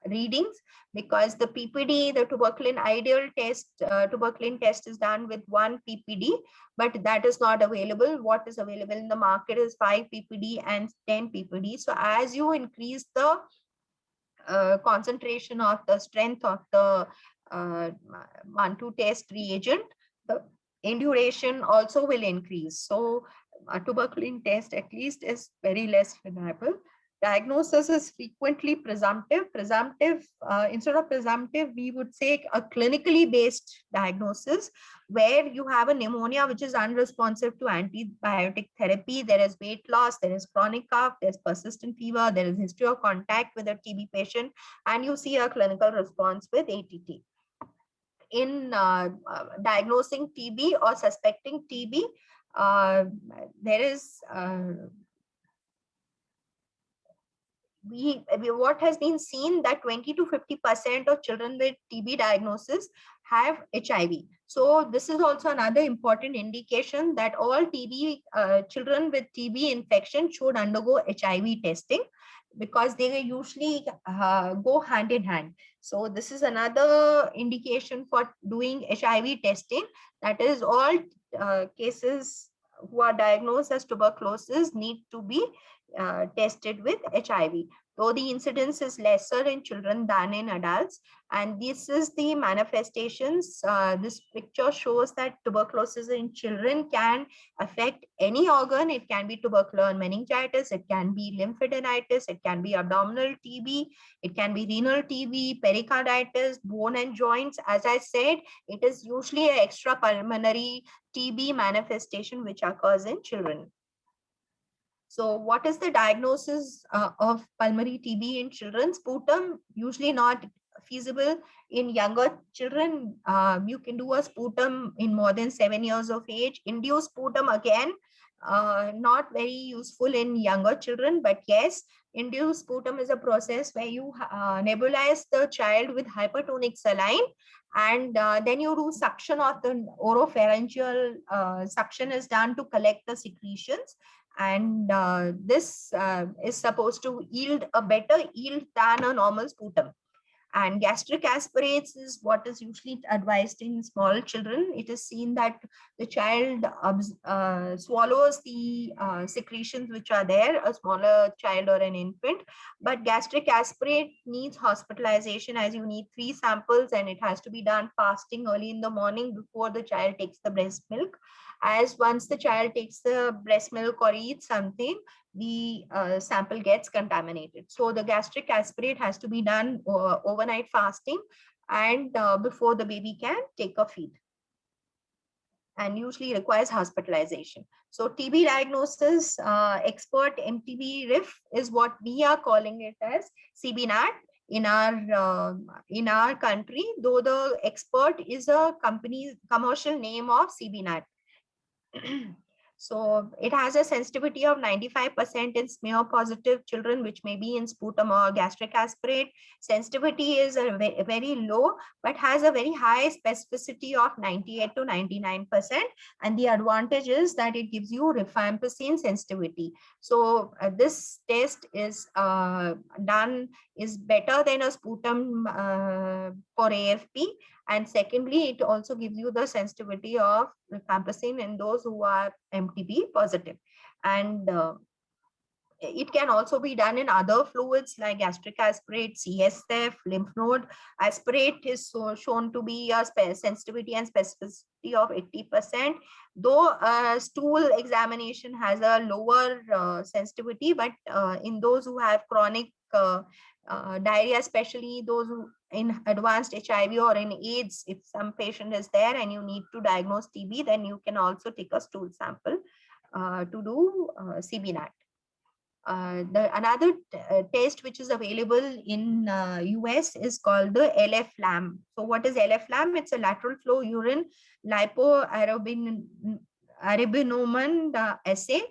readings, because the PPD, the tuberculin ideal test, tuberculin test is done with 1 PPD, but that is not available. What is available in the market is 5 PPD and 10 PPD. So as you increase the concentration of the strength of the Mantoux test reagent, the induration also will increase. So a tuberculin test at least is very less reliable. Diagnosis is frequently presumptive. Instead of presumptive, we would say a clinically based diagnosis, where you have a pneumonia which is unresponsive to antibiotic therapy. There is weight loss, there is chronic cough, there's persistent fever, there is history of contact with a TB patient, and you see a clinical response with ATT. In diagnosing TB or suspecting TB, there is what has been seen that 20 to 50% of children with TB diagnosis have HIV. So this is also another important indication that all children with TB infection should undergo HIV testing, because they usually go hand in hand. So this is another indication for doing HIV testing. That is, all cases who are diagnosed as tuberculosis need to be tested with HIV, though the incidence is lesser in children than in adults. And this is the manifestations. This picture shows that tuberculosis in children can affect any organ. It can be tubercular meningitis, it can be lymphadenitis, it can be abdominal TB, it can be renal TB, pericarditis, bone and joints. As I said, it is usually an extrapulmonary TB manifestation which occurs in children. So what is the diagnosis of pulmonary TB in children? Sputum, usually not feasible in younger children. You can do a sputum in more than 7 years of age. Induced sputum, again, not very useful in younger children, but yes, induced sputum is a process where you nebulize the child with hypertonic saline, and then you do suction of the oropharyngeal. Suction is done to collect the secretions, and this is supposed to yield a better yield than a normal sputum. And gastric aspirates is what is usually advised in small children. It is seen that the child swallows the secretions which are there, a smaller child or an infant. But gastric aspirate needs hospitalization, as you need 3 samples, and it has to be done fasting early in the morning before the child takes the breast milk. As once the child takes the breast milk or eats something, the sample gets contaminated. So the gastric aspirate has to be done overnight fasting and before the baby can take a feed, and usually requires hospitalization. So TB diagnosis, expert MTB RIF is what we are calling it as CBNAT in our country, though the expert is a commercial name of CBNAT. So it has a sensitivity of 95% in smear positive children, which may be in sputum or gastric aspirate. Sensitivity is very low, but has a very high specificity of 98 to 99%. And the advantage is that it gives you rifampicin sensitivity. So this test is is better than a sputum for AFP. And secondly, it also gives you the sensitivity of rifampicin in those who are MTB positive. And it can also be done in other fluids like gastric aspirate, CSF, lymph node. Aspirate is shown to be a sensitivity and specificity of 80%, though stool examination has a lower sensitivity, but in those who have chronic diarrhea, especially those who in advanced HIV or in AIDS, if some patient is there and you need to diagnose TB, then you can also take a stool sample to do CBNAT. Another test which is available in US is called the LF-LAM. So what is LF-LAM? It's a lateral flow urine lipoarabinoman assay.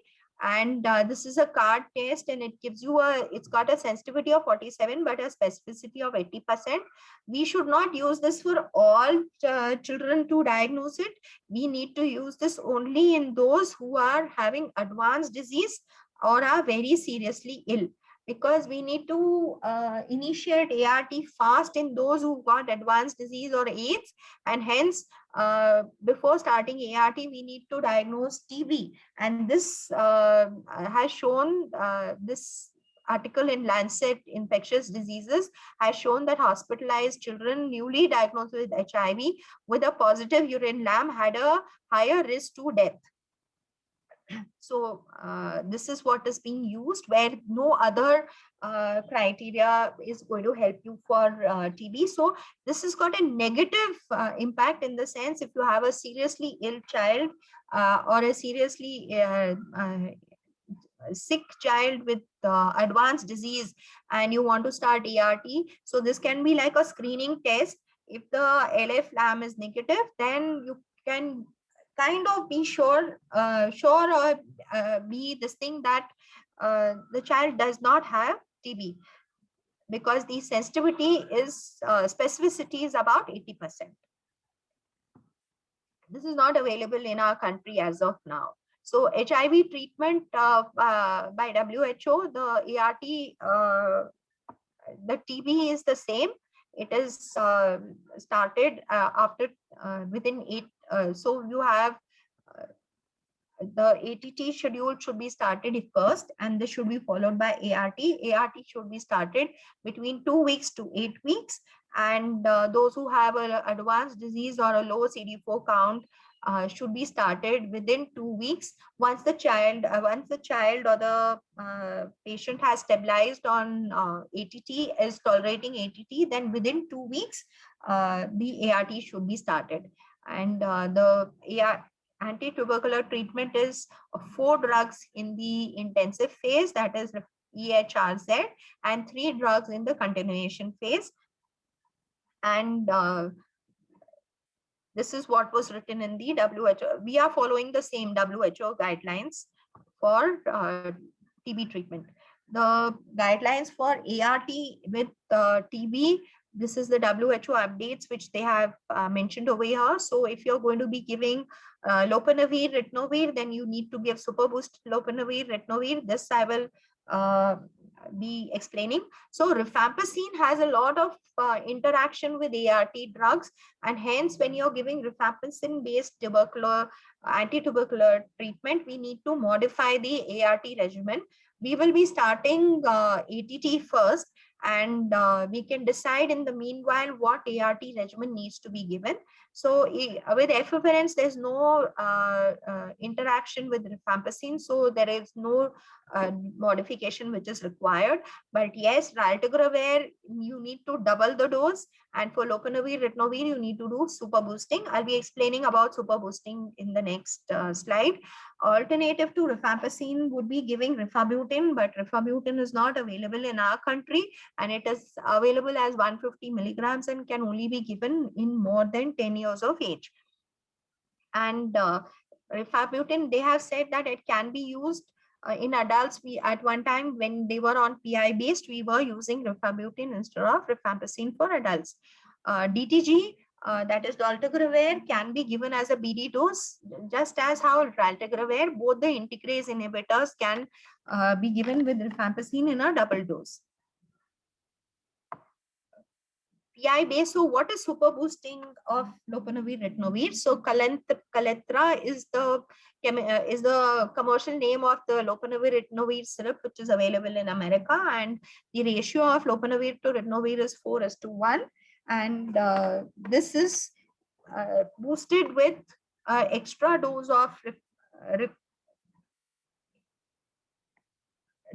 And this is a card test, and it gives you it's got a sensitivity of 47, but a specificity of 80%. We should not use this for all children to diagnose it. We need to use this only in those who are having advanced disease or are very seriously ill, because we need to initiate ART fast in those who got advanced disease or AIDS, and hence before starting ART, we need to diagnose TB. And this has shown, this article in Lancet Infectious Diseases has shown that hospitalized children newly diagnosed with HIV with a positive urine LAM had a higher risk to death. So this is what is being used, where no other criteria is going to help you for TB. So this has got a negative impact in the sense, if you have a seriously ill child or a seriously sick child with advanced disease and you want to start ART, so this can be like a screening test. If the LF-LAM is negative, then you can kind of be sure or be this thing that the child does not have TB, because the sensitivity is specificity is about 80%. This is not available in our country as of now. So HIV treatment by WHO, the ART, the TB is the same. It is started after within 8. So you have the ATT schedule should be started first, and this should be followed by ART. ART should be started between 2 weeks to 8 weeks. And those who have an advanced disease or a low CD4 count should be started within 2 weeks. Once the child or the patient has stabilized on ATT, is tolerating ATT, then within 2 weeks, the ART should be started. And the anti-tubercular treatment is 4 drugs in the intensive phase, that is EHRZ, and 3 drugs in the continuation phase. And this is what was written in the WHO. We are following the same WHO guidelines for TB treatment. The guidelines for ART with TB, this is the WHO updates which they have mentioned over here. So if you're going to be giving lopinavir, ritonavir, then you need to give super boost lopinavir, ritonavir. This I will be explaining. So rifampicin has a lot of interaction with ART drugs, and hence when you're giving rifampicin based anti-tubercular treatment, we need to modify the ART regimen. We will be starting ATT first, and we can decide in the meanwhile what ART regimen needs to be given. So with efavirenz, there's no interaction with rifampicin, so there is no modification which is required. But yes, raltegravir, you need to double the dose, and for lopinavir, ritonavir, you need to do super boosting. I'll be explaining about super boosting in the next slide. Alternative to rifampicin would be giving rifabutin, but rifabutin is not available in our country, and it is available as 150 milligrams and can only be given in more than 10 years of age. And rifabutin, they have said that it can be used in adults. We at one time, when they were on PI based, we were using rifabutin instead of rifampicin for adults. DTG, that is dolutegravir, can be given as a BD dose, just as how raltegravir, both the integrase inhibitors can be given with rifampicin in a double dose. PI base. So what is super boosting of lopinavir ritonavir? So Kaletra is the commercial name of the lopinavir ritonavir syrup, which is available in America, and the ratio of lopinavir to ritonavir is 4:1, and this is boosted with extra dose of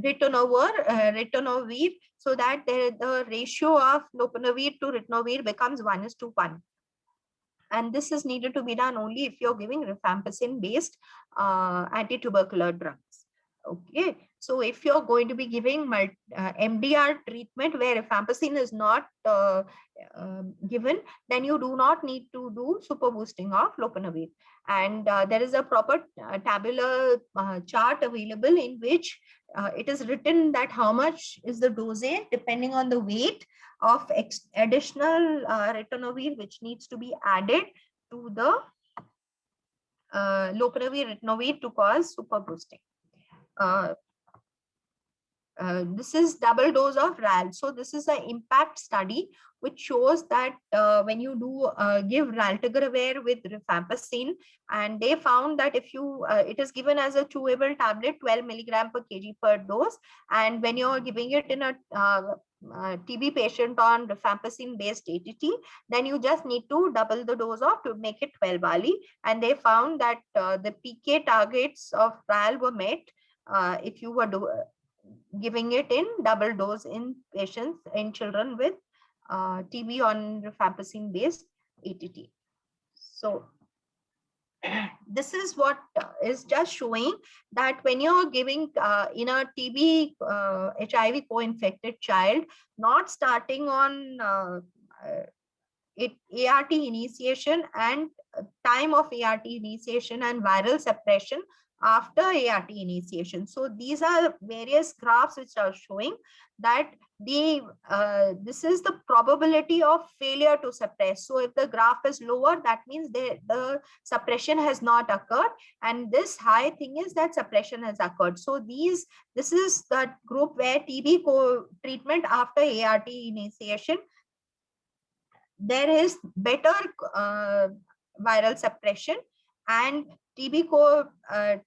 ritonavir, so that the ratio of lopinavir to ritonavir becomes 1:1. And this is needed to be done only if you're giving rifampicin based anti-tubercular drugs. Okay, so if you're going to be giving MDR treatment where rifampicin is not given, then you do not need to do super boosting of lopinavir. And there is a proper tabular chart available in which it is written that how much is the dosage depending on the weight of additional ritonavir which needs to be added to the lopinavir ritonavir to cause super boosting. This is double dose of RAL. So this is an impact study which shows that when you do give raltegravir with rifampicin, and they found that if you it is given as a chewable tablet, 12 milligram per kg per dose, and when you're giving it in a TB patient on rifampicin based ATT, then you just need to double the dose of to make it 12 Ali, and they found that the PK targets of RAL were met if you were giving it in double dose in patients, in children with TB on rifampicin based ATT. So this is what is just showing that when you're giving in a TB HIV co-infected child, not starting on ART initiation and time of ART initiation and viral suppression after ART initiation. So these are various graphs which are showing that this is the probability of failure to suppress. So if the graph is lower, that means the suppression has not occurred, and this high thing is that suppression has occurred. So this is the group where TB treatment after ART initiation, there is better viral suppression, and TB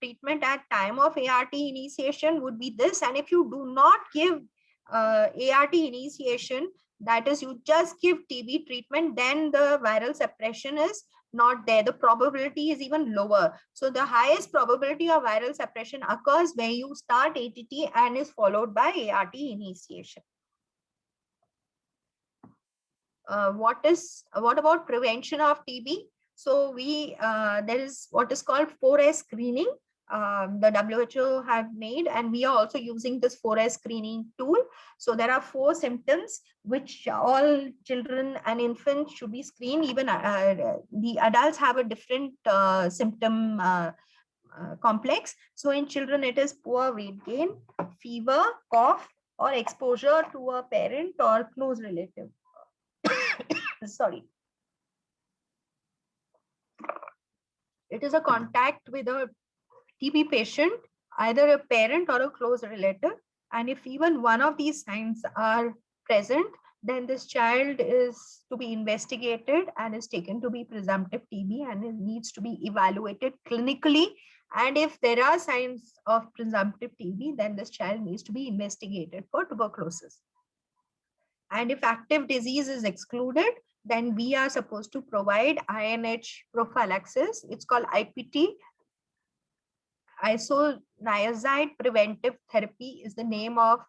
treatment at time of ART initiation would be this. And if you do not give ART initiation, that is, you just give TB treatment, then the viral suppression is not there. The probability is even lower. So the highest probability of viral suppression occurs where you start ATT and is followed by ART initiation. What about prevention of TB? So there is what is called 4S screening. The WHO have made, and we are also using this 4S screening tool. So there are 4 symptoms which all children and infants should be screened. Even the adults have a different symptom complex. So in children, it is poor weight gain, fever, cough, or exposure to a parent or close relative. Sorry. It is a contact with a TB patient, either a parent or a close relative, And if even one of these signs are present, then this child is to be investigated and is taken to be presumptive TB and it needs to be evaluated clinically. And if there are signs of presumptive TB, then this child needs to be investigated for tuberculosis. And if active disease is excluded, then we are supposed to provide INH prophylaxis. It's called IPT. Isoniazid preventive therapy is the name of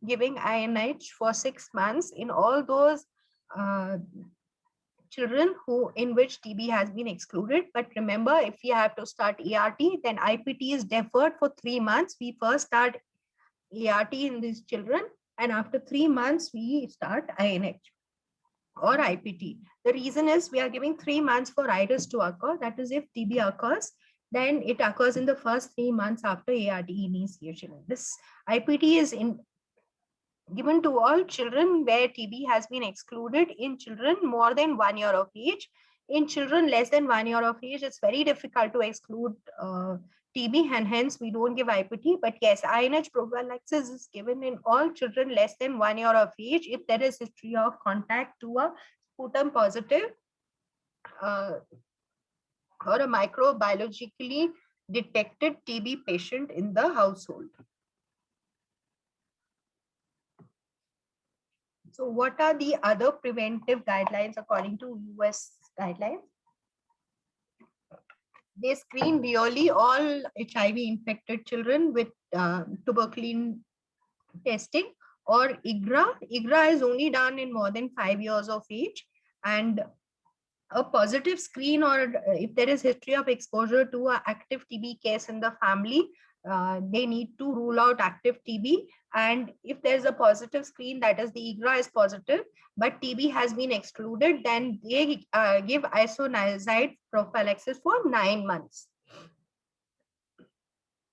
giving INH for 6 months in all those children in which TB has been excluded. But remember, if we have to start ART, then IPT is deferred for 3 months. We first start ART in these children, and after 3 months, we start INH or IPT. The reason is we are giving 3 months for iris to occur. That is, if TB occurs, then it occurs in the first 3 months after ART initiation. This IPT is given to all children where TB has been excluded. In children more than 1 year of age. In children less than 1 year of age, it's very difficult to exclude TB, and hence we don't give IPT. But yes, INH prophylaxis is given in all children less than 1 year of age if there is history of contact to a sputum positive or a microbiologically detected TB patient in the household. So what are the other preventive guidelines according to US guidelines? They screen yearly all HIV infected children with tuberculin testing or IGRA. IGRA is only done in more than 5 years of age, and a positive screen, or if there is history of exposure to an active TB case in the family, they need to rule out active TB. And if there's a positive screen, that is the IGRA is positive, but TB has been excluded, then they give isoniazid prophylaxis for 9 months.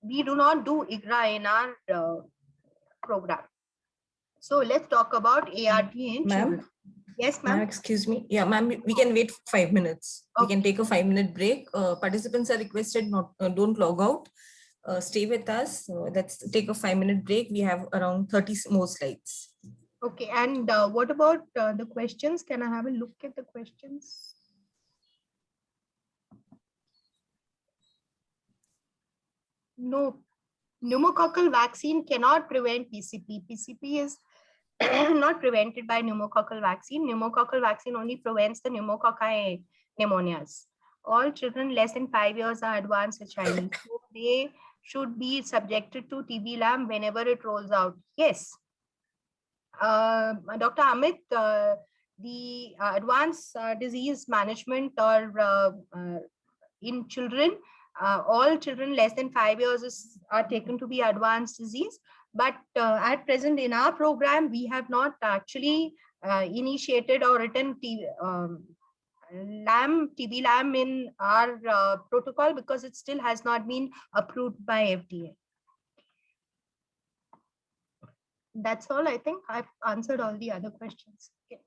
We do not do IGRA in our program. So let's talk about ART in children. Yes, ma'am. Excuse me. Yeah, ma'am, we can wait for 5 minutes. Okay. We can take a 5-minute break. Participants are requested not don't log out. Stay with us. Let's take a 5-minute break. We have around 30 more slides. Okay, and what about the questions? Can I have a look at the questions? No, pneumococcal vaccine cannot prevent PCP. PCP is not prevented by pneumococcal vaccine. Pneumococcal vaccine only prevents the pneumococci pneumonias. All children less than 5 years are advanced HIV. So they should be subjected to TB LAM whenever it rolls out. Yes. Dr. Amit, the advanced disease management or in children, all children less than 5 years are taken to be advanced disease. But at present in our program, we have not actually initiated or written TB LAM in our protocol because it still has not been approved by FDA. That's all. I think I've answered all the other questions. Okay.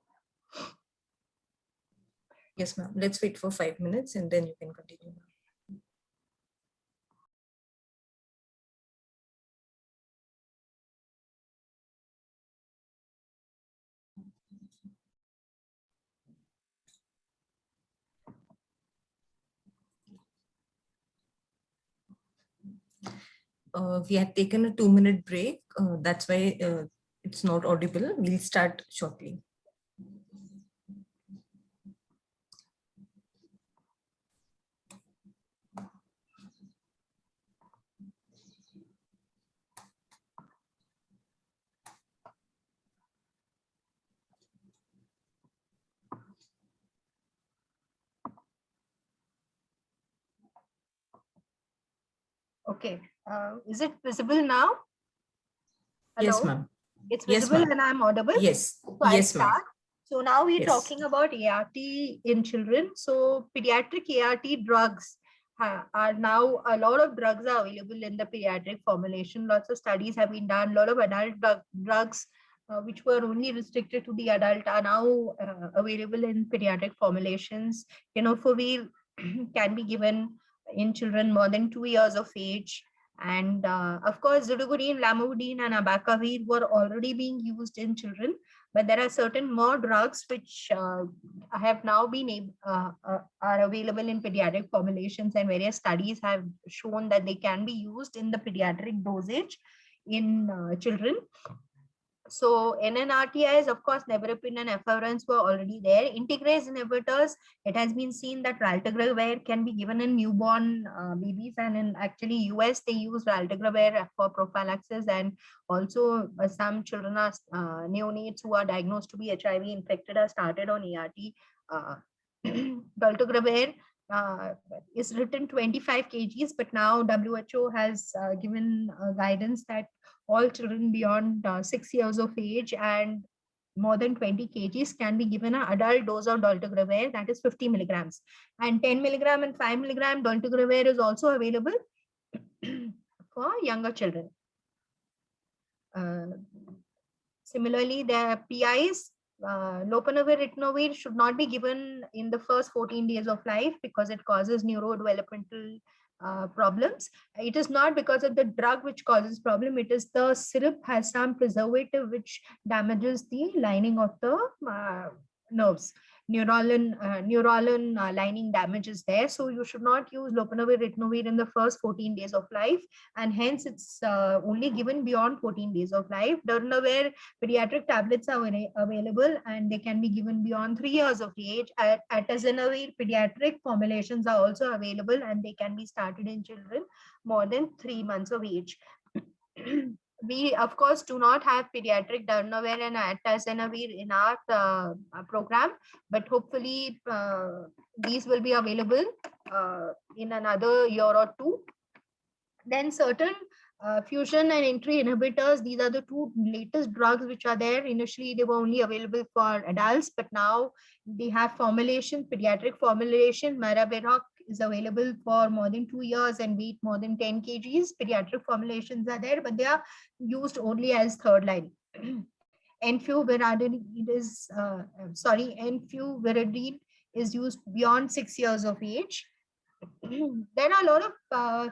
Yes, ma'am. Let's wait for 5 minutes and then you can continue. We had taken a 2-minute break. That's why it's not audible. We'll start shortly. Okay. Is it visible now? Hello? Yes, ma'am. It's Yes, visible ma'am. and I'm audible? Yes. So I'll Yes, ma'am. start. So now we're Yes. talking about ART in children. So pediatric ART drugs are now, a lot of drugs are available in the pediatric formulation. Lots of studies have been done. A lot of adult drugs which were only restricted to the adult are now available in pediatric formulations. Tenofovir can be given in children more than 2 years of age. And of course, zidovudine, lamivudine, and abacavir were already being used in children, but there are certain more drugs which have now been are available in pediatric formulations, and various studies have shown that they can be used in the pediatric dosage in children. So NNRTIs, of course, nevirapine and efavirenz were already there. Integrase inhibitors, it has been seen that raltegravir can be given in newborn babies, and in actually US, they use raltegravir for prophylaxis, and also some children are neonates who are diagnosed to be HIV infected are started on ART. Dolutegravir is written 25 kgs, but now WHO has given guidance that all children beyond 6 years of age and more than 20 kgs can be given an adult dose of dolutegravir, that is 50 milligrams. And 10 milligram and 5 milligram dolutegravir is also available for younger children. Similarly, the PIs, lopinavir, ritonavir should not be given in the first 14 days of life because it causes neurodevelopmental problems. It is not because of the drug which causes problem. It is the syrup has some preservative which damages the lining of the nerves. Neuronal lining damage is there. So you should not use lopinavir, ritonavir in the first 14 days of life. And hence it's only given beyond 14 days of life. Darunavir pediatric tablets are available and they can be given beyond 3 years of age. Atazanavir pediatric formulations are also available and they can be started in children more than 3 months of age. We, of course, do not have pediatric darunavir and atazanavir in our program, but hopefully these will be available in another year or two. Then certain fusion and entry inhibitors, these are the two latest drugs which are there. Initially, they were only available for adults, but now they have formulation, pediatric formulation. Maraviroc is available for more than 2 years and weight more than 10 kgs. Pediatric formulations are there, but they are used only as third line. Enfuviradine is, enfuviradine is used beyond 6 years of age. There are a lot of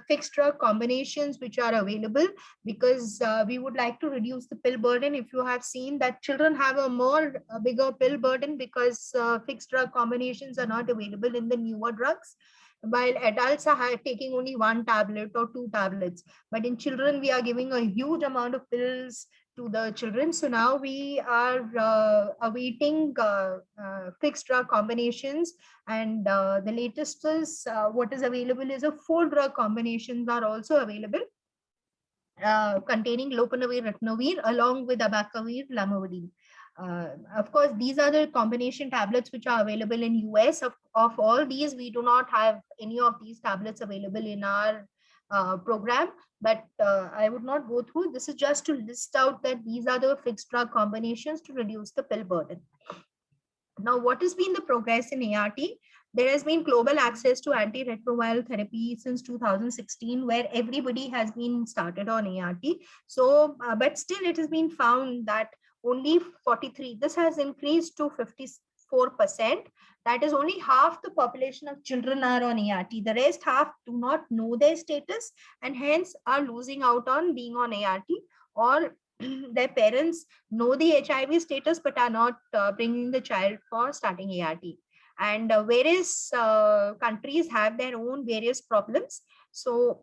fixed drug combinations which are available because we would like to reduce the pill burden. If you have seen that children have a bigger pill burden because fixed drug combinations are not available in the newer drugs, while adults are taking only 1 tablet or 2 tablets. But in children, we are giving a huge amount of pills to the children. So now we are awaiting fixed drug combinations, and the latest is what is available is a 4 drug combinations are also available containing lopinavir, ritonavir along with abacavir, lamivudine. Of course, these are the combination tablets which are available in US. Of all these, we do not have any of these tablets available in our program, but I would not go through. This is just to list out that these are the fixed drug combinations to reduce the pill burden. Now, what has been the progress in ART? There has been global access to antiretroviral therapy since 2016, where everybody has been started on ART. So, but still it has been found that only 43, this has increased to 54%. That is only half the population of children are on ART. The rest half do not know their status and hence are losing out on being on ART, or their parents know the HIV status but are not bringing the child for starting ART. And various countries have their own various problems. So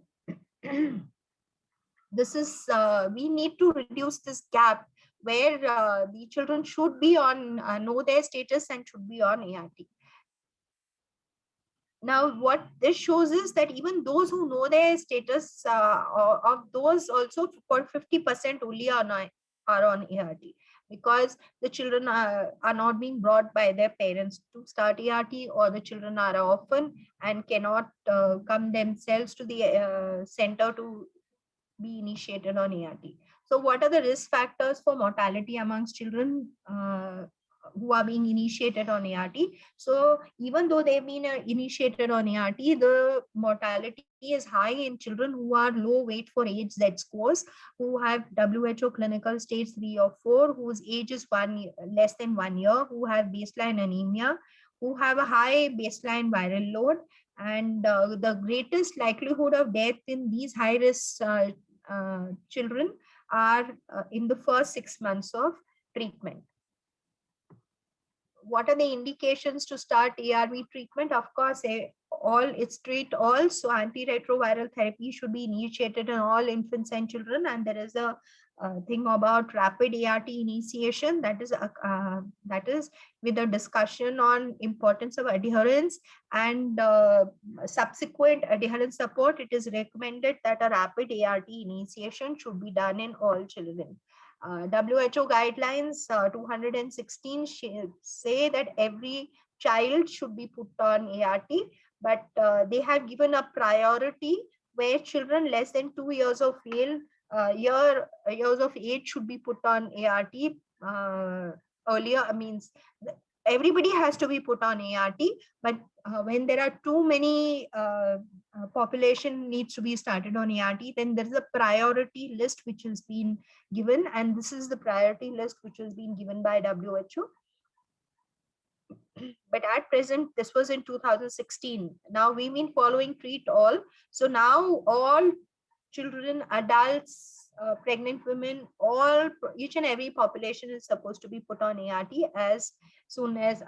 this is, we need to reduce this gap where the children should be on, know their status and should be on ART. Now, what this shows is that even those who know their status, of those also for 50% only are on ART, because the children are not being brought by their parents to start ART, or the children are orphan and cannot come themselves to the center to be initiated on ART. So what are the risk factors for mortality amongst children who are being initiated on ART? So even though they've been initiated on ART, the mortality is high in children who are low weight for age Z scores, who have WHO clinical stage 3 or 4, whose age is less than 1 year, who have baseline anemia, who have a high baseline viral load, And the greatest likelihood of death in these high risk children are in the first 6 months of treatment. What are the indications to start ARV treatment? Of course, it's treat all. So antiretroviral therapy should be initiated in all infants and children. And there is a thing about rapid ART initiation, that is with a discussion on importance of adherence and subsequent adherence support. It is recommended that a rapid ART initiation should be done in all children. WHO guidelines 216 say that every child should be put on ART, but they have given a priority where children less than 2 years of age should be put on ART earlier. Means everybody has to be put on ART, but when there are too many population needs to be started on ART, then there is a priority list which has been given, and this is the priority list which has been given by WHO. But at present, this was in 2016. Now we've been following treat all. So now all children, adults, pregnant women, each and every population is supposed to be put on ART as soon as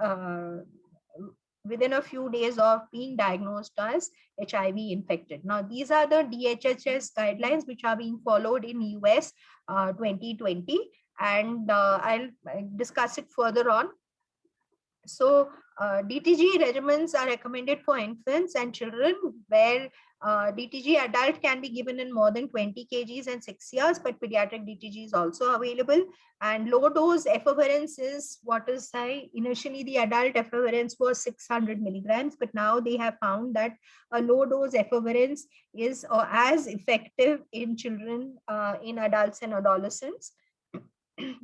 within a few days of being diagnosed as HIV infected. Now, these are the DHHS guidelines which are being followed in US 2020, and I'll discuss it further on. So DTG regimens are recommended for infants and children, where DTG adult can be given in more than 20 kgs and 6 years, but pediatric DTG is also available. And low dose efavirenz is what is high. Initially, the adult efavirenz was 600 milligrams, but now they have found that a low dose efavirenz is as effective in children, in adults and adolescents.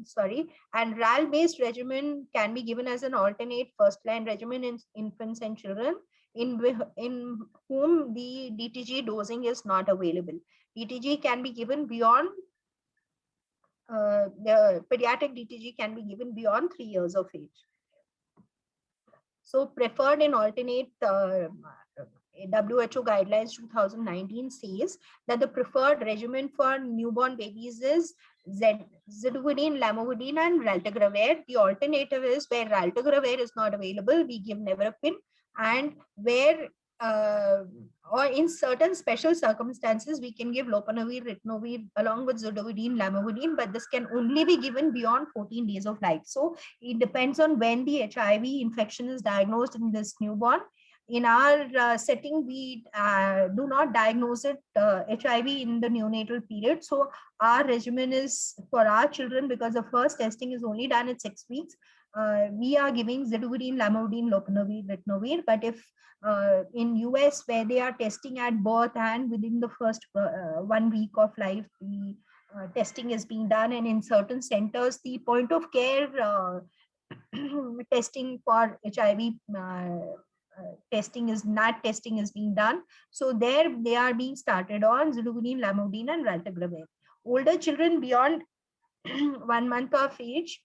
Sorry, and RAL based regimen can be given as an alternate first line regimen in infants and children in whom the DTG dosing is not available. DTG can be given beyond the pediatric DTG can be given beyond 3 years of age. So preferred in alternate WHO guidelines 2019 says that the preferred regimen for newborn babies is zidovudine, lamivudine, and raltegravir. The alternative is where raltegravir is not available, we give nevirapine, and where or in certain special circumstances, we can give lopinavir, ritonavir along with zidovudine, lamivudine, but this can only be given beyond 14 days of life. So it depends on when the HIV infection is diagnosed in this newborn. In our setting, we do not diagnose it HIV in the neonatal period. So our regimen is for our children, because the first testing is only done at 6 weeks. We are giving zidovudine, lamivudine, lopinavir, ritonavir. But if in US, where they are testing at birth and within the first 1 week of life, the testing is being done, and in certain centers, the point of care testing for HIV testing is being done. So there they are being started on zidovudine, lamivudine, and raltegravir. Older children beyond 1 month of age,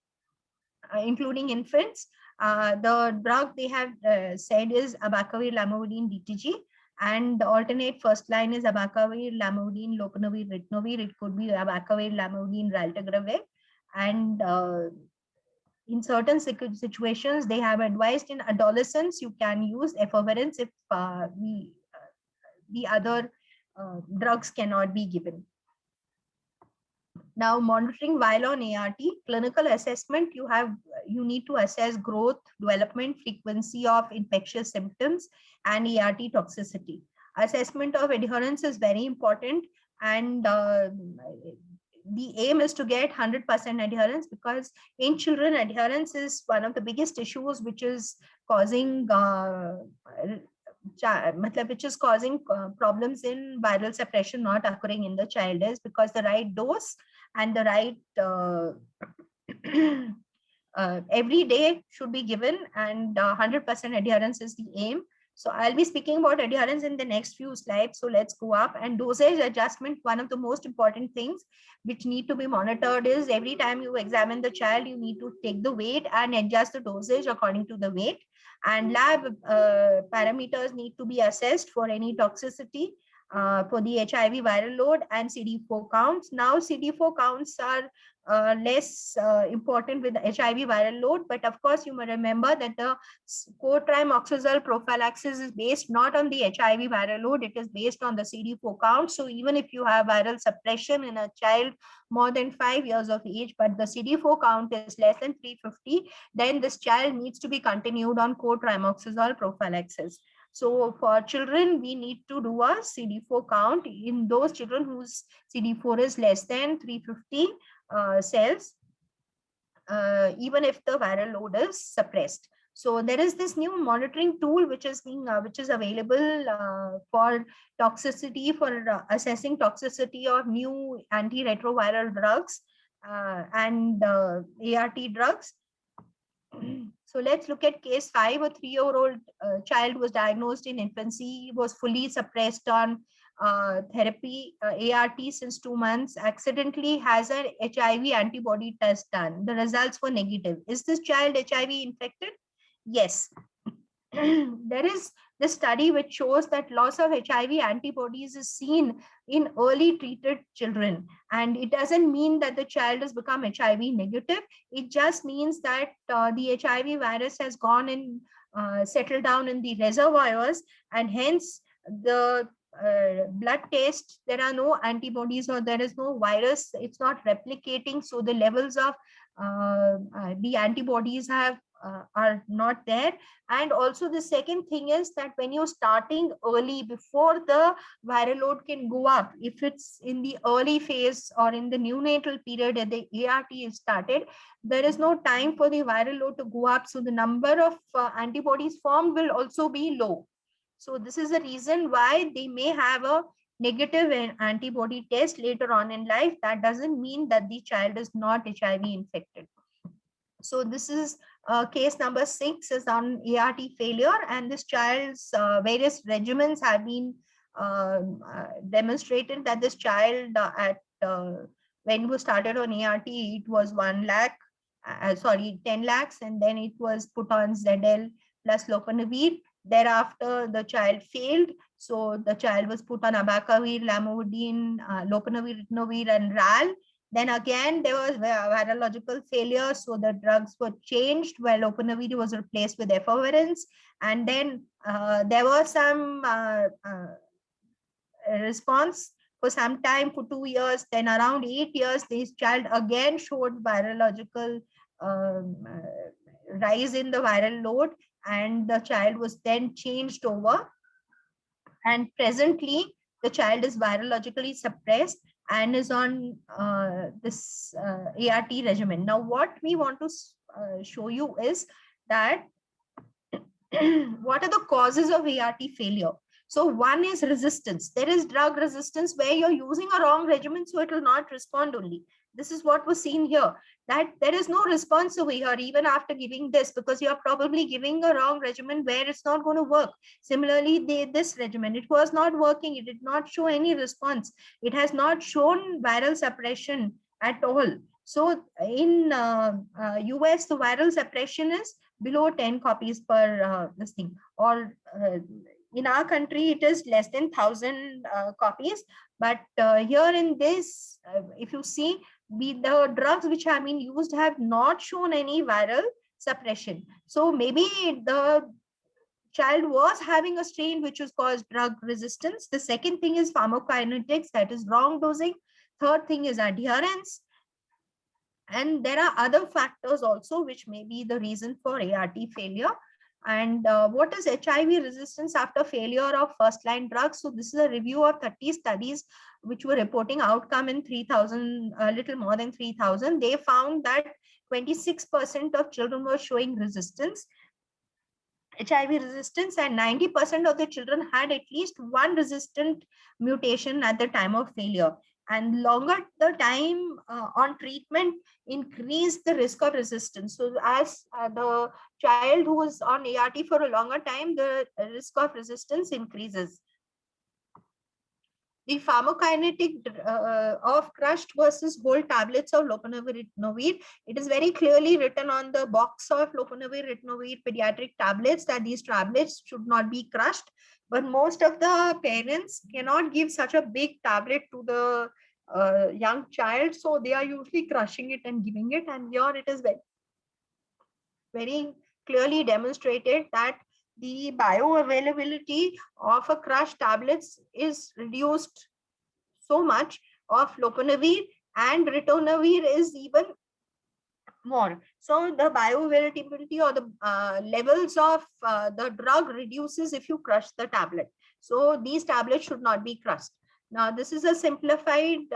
including infants, the drug they have said is abacavir, lamivudine, DTG, and the alternate first line is abacavir, lamivudine, lopinavir, ritonavir. It could be abacavir, lamivudine, raltegravir, and in certain situations, they have advised in adolescents you can use efavirenz if the other drugs cannot be given. Now, monitoring while on ART, clinical assessment, you need to assess growth, development, frequency of infectious symptoms, and ART toxicity. Assessment of adherence is very important, and the aim is to get 100% adherence, because in children, adherence is one of the biggest issues which is causing problems in viral suppression not occurring in the child, is because the right dose and the right every day should be given, and 100% adherence is the aim. So I'll be speaking about adherence in the next few slides. So let's go up. And dosage adjustment, one of the most important things which need to be monitored is every time you examine the child, you need to take the weight and adjust the dosage according to the weight. and lab parameters need to be assessed for any toxicity for the HIV viral load and CD4 counts. Now CD4 counts are less important with HIV viral load, but of course you may remember that the co-trimoxazole prophylaxis is based not on the HIV viral load, it is based on the CD4 count. So even if you have viral suppression in a child more than 5 years of age, but the CD4 count is less than 350, then this child needs to be continued on co-trimoxazole prophylaxis. So for children, we need to do a CD4 count in those children whose CD4 is less than 350 cells, even if the viral load is suppressed. So there is this new monitoring tool which is available for toxicity, for assessing toxicity of new antiretroviral drugs and ART drugs. So let's look at case 5. A 3-year-old child was diagnosed in infancy, was fully suppressed on therapy, ART since 2 months, accidentally has an HIV antibody test done. The results were negative. Is this child HIV infected? Yes. There is the study which shows that loss of HIV antibodies is seen in early treated children, and it doesn't mean that the child has become HIV negative. It just means that the HIV virus has gone and settled down in the reservoirs, and hence the blood test, there are no antibodies or there is no virus, it's not replicating, so the levels of the antibodies are not there. And also the second thing is that when you're starting early, before the viral load can go up, if it's in the early phase or in the neonatal period and the ART is started, there is no time for the viral load to go up, so the number of antibodies formed will also be low. So this is the reason why they may have a negative antibody test later on in life. That doesn't mean that the child is not HIV infected. So this is case number 6 is on ART failure, and this child's various regimens have been demonstrated that this child when we started on ART, it was 10 lakhs, and then it was put on ZL plus lopinavir. Thereafter, the child failed. So the child was put on abacavir, lamivudine, lopinavir, ritonavir, and RAL. Then again, there was virological failure. So the drugs were changed where lopinavir was replaced with efavirenz. And then there was some response for some time, for 2 years. Then around 8 years, this child again showed virological rise in the viral load, and the child was then changed over. And presently, the child is virologically suppressed and is on this ART regimen. Now, what we want to show you is that what are the causes of ART failure? So one is resistance. There is drug resistance where you're using a wrong regimen, so it will not respond only. This is what was seen here, that there is no response over here even after giving this, because you are probably giving a wrong regimen where it's not going to work. Similarly, this regimen, it was not working. It did not show any response. It has not shown viral suppression at all. So in US, the viral suppression is below 10 copies per this thing, or in our country, it is less than 1,000 copies. But here in this, if you see, the drugs which have been used have not shown any viral suppression. So maybe the child was having a strain which was caused drug resistance. The second thing is pharmacokinetics, that is wrong dosing. Third thing is adherence. And there are other factors also which may be the reason for ART failure. And what is HIV resistance after failure of first-line drugs? So this is a review of 30 studies which were reporting outcome in 3,000, a little more than 3,000. They found that 26% of children were showing resistance, HIV resistance, and 90% of the children had at least one resistant mutation at the time of failure. And longer the time on treatment increased the risk of resistance. So as the child who is on ART for a longer time, the risk of resistance increases. the pharmacokinetic of crushed versus whole tablets of lopinavir/ritonavir. It is very clearly written on the box of lopinavir/ritonavir pediatric tablets that these tablets should not be crushed. But most of the parents cannot give such a big tablet to the young child, so they are usually crushing it and giving it. And here it is very clearly demonstrated that the bioavailability of a crushed tablets is reduced so much of lopinavir, and ritonavir is even more. So the bioavailability or the levels of the drug reduces if you crush the tablet. So these tablets should not be crushed. Now, this is a simplified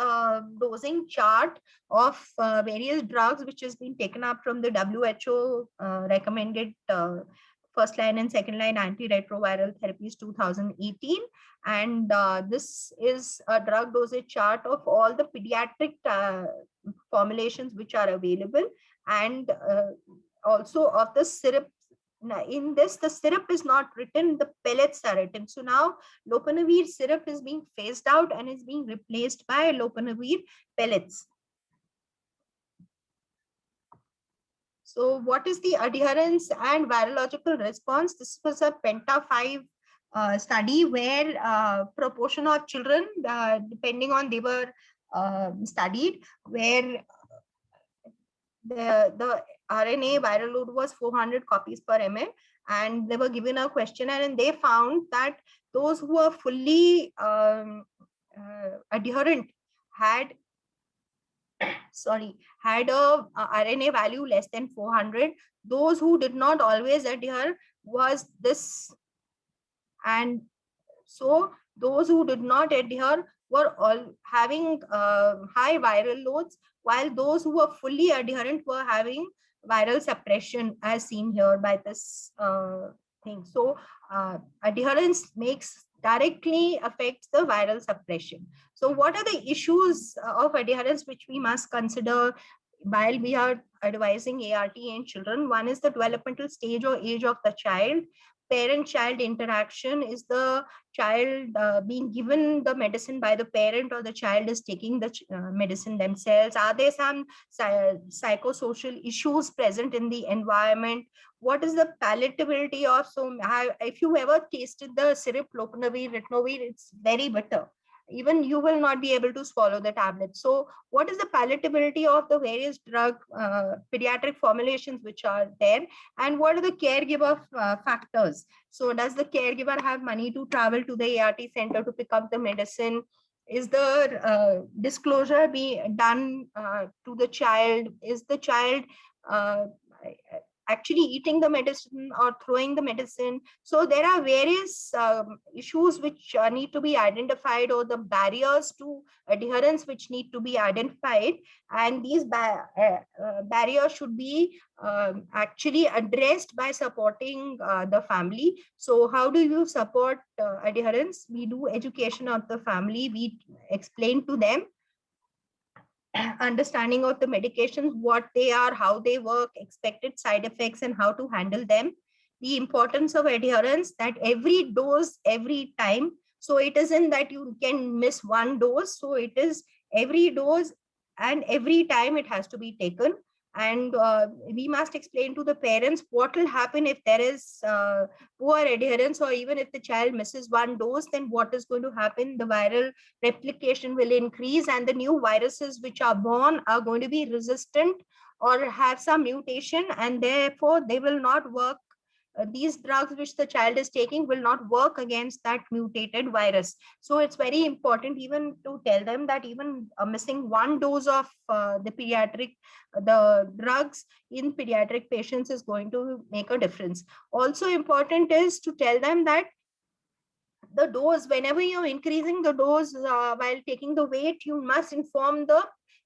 dosing chart of various drugs which has been taken up from the WHO recommended first line and second line antiretroviral therapies 2018. And this is a drug dosage chart of all the pediatric formulations which are available, and also of the syrup. Now, in this, the syrup is not written, the pellets are written. So now lopinavir syrup is being phased out and is being replaced by lopinavir pellets. So what is the adherence and virological response? This was a Penta-5 study where proportion of children, depending on they were studied, where the RNA viral load was 400 copies per ml, and they were given a questionnaire, and they found that those who are fully adherent had a RNA value less than 400. Those who did not always adhere was this, and so those who did not adhere were all having high viral loads, while those who were fully adherent were having viral suppression, as seen here by this thing. So adherence directly affects the viral suppression. So what are the issues of adherence which we must consider while we are advising ART in children? One is the developmental stage or age of the child. Parent-child interaction. Is the child being given the medicine by the parent, or the child is taking the medicine themselves? Are there some psychosocial issues present in the environment? What is the palatability of, if you ever tasted the syrup lopinavir, ritonavir, it's very bitter. Even you will not be able to swallow the tablet. So what is the palatability of the various drug pediatric formulations which are there, and what are the caregiver factors? So does the caregiver have money to travel to the ART center to pick up the medicine? Is the disclosure be done to the child? Is the child actually eating the medicine or throwing the medicine? So there are various issues which need to be identified, or the barriers to adherence which need to be identified, and these barriers should be actually addressed by supporting the family. So how do you support adherence? We do education of the family. We explain to them understanding of the medications, what they are, how they work, expected side effects, and how to handle them. The importance of adherence, that every dose, every time. So it isn't that you can miss one dose. So it is every dose and every time it has to be taken. And we must explain to the parents what will happen if there is poor adherence, or even if the child misses one dose, then what is going to happen? The viral replication will increase, and the new viruses which are born are going to be resistant or have some mutation, and therefore they will not work. These drugs which the child is taking will not work against that mutated virus. So it's very important even to tell them that even missing one dose of the drugs in pediatric patients is going to make a difference. Also important is to tell them that the dose, whenever you're increasing the dose while taking the weight, you must inform the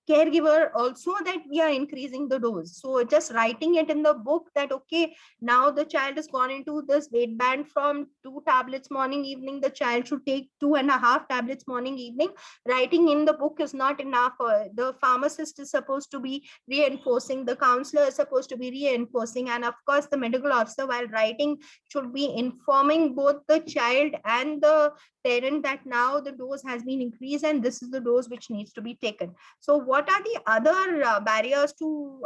caregiver also that we are increasing the dose. So just writing it in the book that, okay, now the child has gone into this weight band from 2 tablets morning, evening, the child should take 2.5 tablets morning, evening. Writing in the book is not enough. The pharmacist is supposed to be reinforcing, the counselor is supposed to be reinforcing, and of course the medical officer while writing should be informing both the child and the parent that now the dose has been increased and this is the dose which needs to be taken. So what are the other barriers to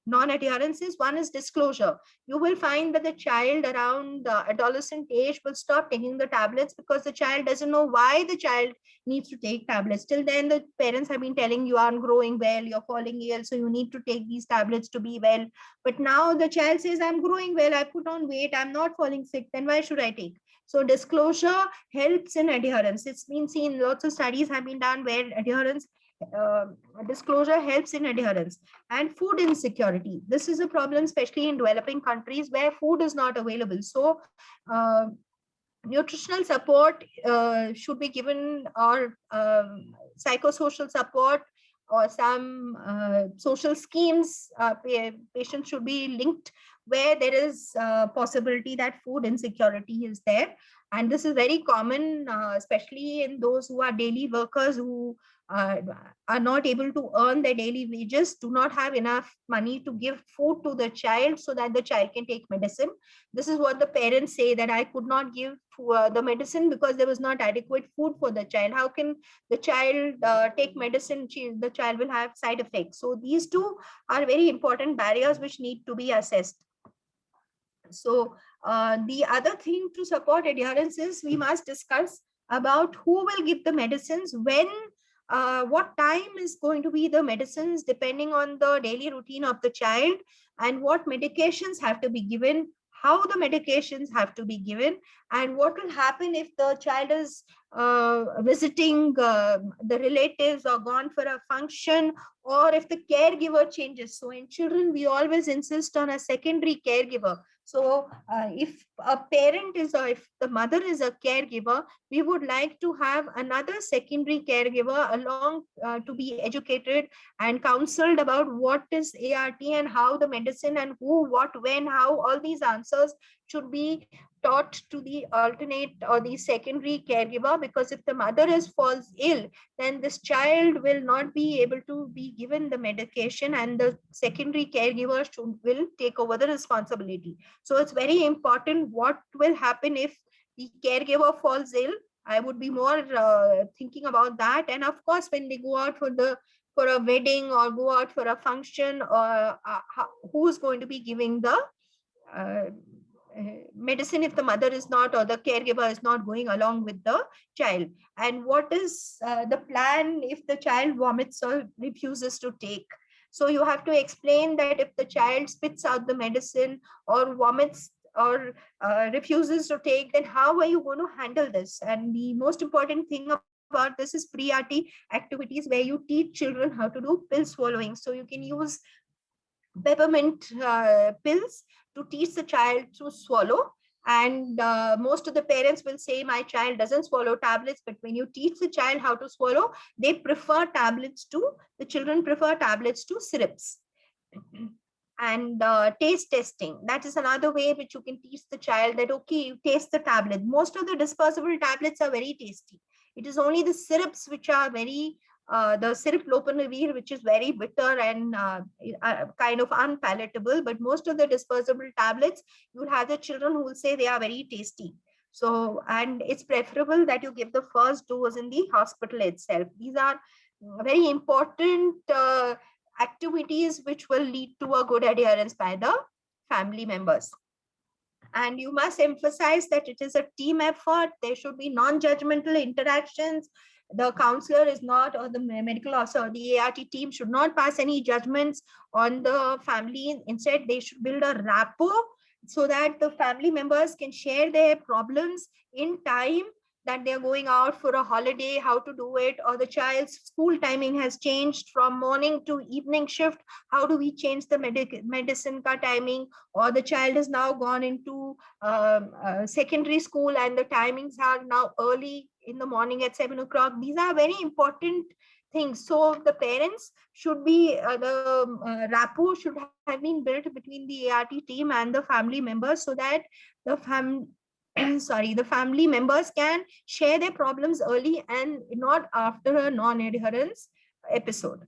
non-adherences? One is disclosure. You will find that the child around adolescent age will stop taking the tablets because the child doesn't know why the child needs to take tablets. Till then, the parents have been telling you aren't growing well, you're falling ill, so you need to take these tablets to be well. But now the child says, I'm growing well, I put on weight, I'm not falling sick, then why should I take? So disclosure helps in adherence. It's been seen, lots of studies have been done where adherence, disclosure helps in adherence. And food insecurity. This is a problem, especially in developing countries where food is not available. So nutritional support should be given, or psychosocial support, or some social schemes. Patients should be linked where there is possibility that food insecurity is there. And this is very common, especially in those who are daily workers who are not able to earn their daily wages, do not have enough money to give food to the child so that the child can take medicine. This is what the parents say, that I could not give the medicine because there was not adequate food for the child. How can the child take medicine? The child will have side effects. So these two are very important barriers which need to be assessed. So the other thing to support adherence is we must discuss about who will give the medicines, when, what time is going to be the medicines depending on the daily routine of the child, and what medications have to be given, how the medications have to be given, and what will happen if the child is visiting the relatives or gone for a function, or if the caregiver changes. So in children, we always insist on a secondary caregiver. So if a parent is, or if the mother is a caregiver, we would like to have another secondary caregiver along to be educated and counseled about what is ART and how the medicine and who, what, when, how, all these answers should be taught to the alternate or the secondary caregiver, because if the mother falls ill, then this child will not be able to be given the medication, and the secondary caregiver will take over the responsibility. So it's very important what will happen if the caregiver falls ill. I would be more thinking about that. And of course, when they go out for a wedding or go out for a function, or who's going to be giving the medicine if the mother is not, or the caregiver is not going along with the child, and what is the plan if the child vomits or refuses to take. So you have to explain that if the child spits out the medicine or vomits or refuses to take, then how are you going to handle this? And the most important thing about this is pre-ART activities where you teach children how to do pill swallowing. So you can use peppermint pills to teach the child to swallow. And most of the parents will say, my child doesn't swallow tablets. But when you teach the child how to swallow, they prefer tablets to, the children prefer tablets to syrups. And taste testing, that is another way which you can teach the child that, okay, you taste the tablet. Most of the dispersible tablets are very tasty. It is only the syrups which are very, the syrup lopinavir, which is very bitter and kind of unpalatable. But most of the dispersible tablets, you will have the children who will say they are very tasty. So, and it's preferable that you give the first dose in the hospital itself. These are very important activities which will lead to a good adherence by the family members. And you must emphasize that it is a team effort. There should be non-judgmental interactions. The counselor is not, or the medical officer or the ART team should not pass any judgments on the family. Instead, they should build a rapport so that the family members can share their problems in time, that they're going out for a holiday, how to do it, or the child's school timing has changed from morning to evening shift. How do we change the medicine timing? Or the child has now gone into secondary school and the timings are now early in the morning at 7 o'clock. These are very important things. So the parents should be, the rapport should have been built between the ART team and the family members, so that the the family members can share their problems early and not after a non-adherence episode.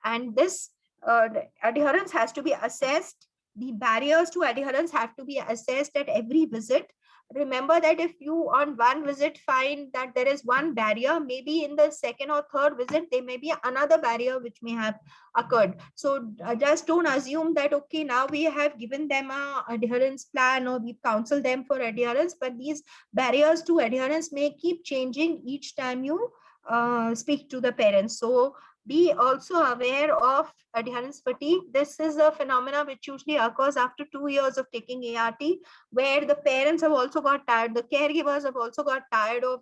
And this the adherence has to be assessed. The barriers to adherence have to be assessed at every visit. Remember that if you on one visit find that there is one barrier, maybe in the second or third visit there may be another barrier which may have occurred. So just don't assume that, okay, now we have given them a adherence plan or we counsel them for adherence, but these barriers to adherence may keep changing each time you speak to the parents. So be also aware of adherence fatigue. This is a phenomena which usually occurs after 2 years of taking ART, where the parents have also got tired, the caregivers have also got tired of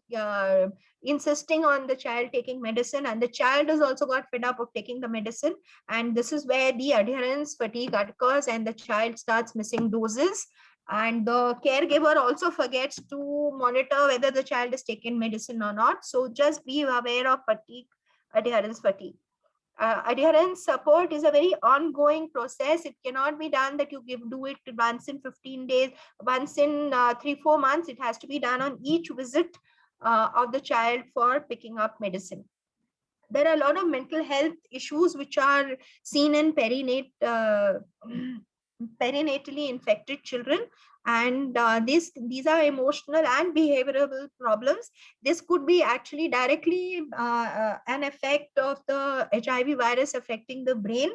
insisting on the child taking medicine, and the child has also got fed up of taking the medicine. And this is where the adherence fatigue occurs and the child starts missing doses. And the caregiver also forgets to monitor whether the child is taking medicine or not. So just be aware of adherence fatigue. Adherence support is a very ongoing process. It cannot be done that you do it once in 15 days, once in 3-4 months. It has to be done on each visit of the child for picking up medicine. There are a lot of mental health issues which are seen in perinatally infected children, and these are emotional and behavioral problems. This could be actually directly an effect of the HIV virus affecting the brain,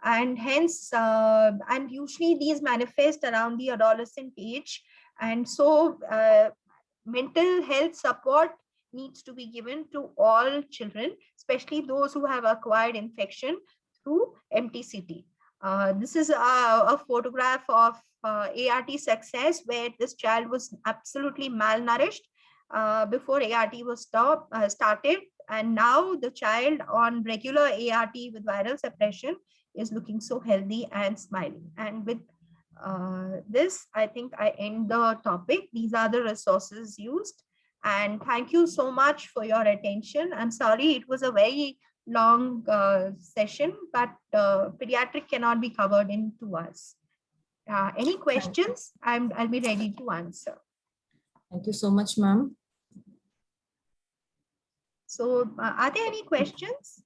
and hence and usually these manifest around the adolescent age. And so mental health support needs to be given to all children, especially those who have acquired infection through MTCT. This is a photograph of ART success, where this child was absolutely malnourished before ART was started. And now the child on regular ART with viral suppression is looking so healthy and smiling. And with this, I think I end the topic. These are the resources used. And thank you so much for your attention. I'm sorry it was a very long session, but pediatric cannot be covered in 2 hours. Any questions? I'll be ready to answer. Thank you so much, ma'am. So are there any questions?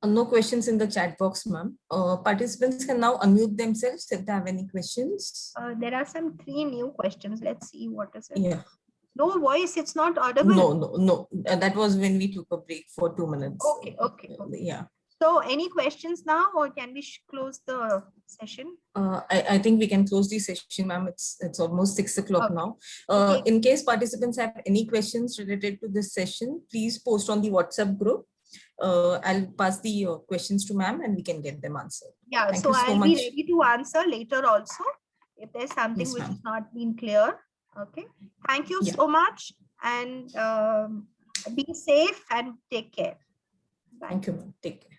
No questions in the chat box, ma'am. Participants can now unmute themselves if they have any questions. There are some 3 new questions. Let's see what is it. Yeah. No voice, it's not audible. No. That was when we took a break for 2 minutes. Okay. Yeah. So any questions now, or can we close the session? I think we can close the session, ma'am. It's almost 6 o'clock now. Okay. In case participants have any questions related to this session, please post on the WhatsApp group. I'll pass the questions to ma'am and we can get them answered. Yeah, Thank so you so I'll much. be ready to answer later also if there's something Yes, which ma'am. has not been clear. Okay. Thank you Yeah. so much, and be safe and take care. Bye. Thank you, ma'am. Take care.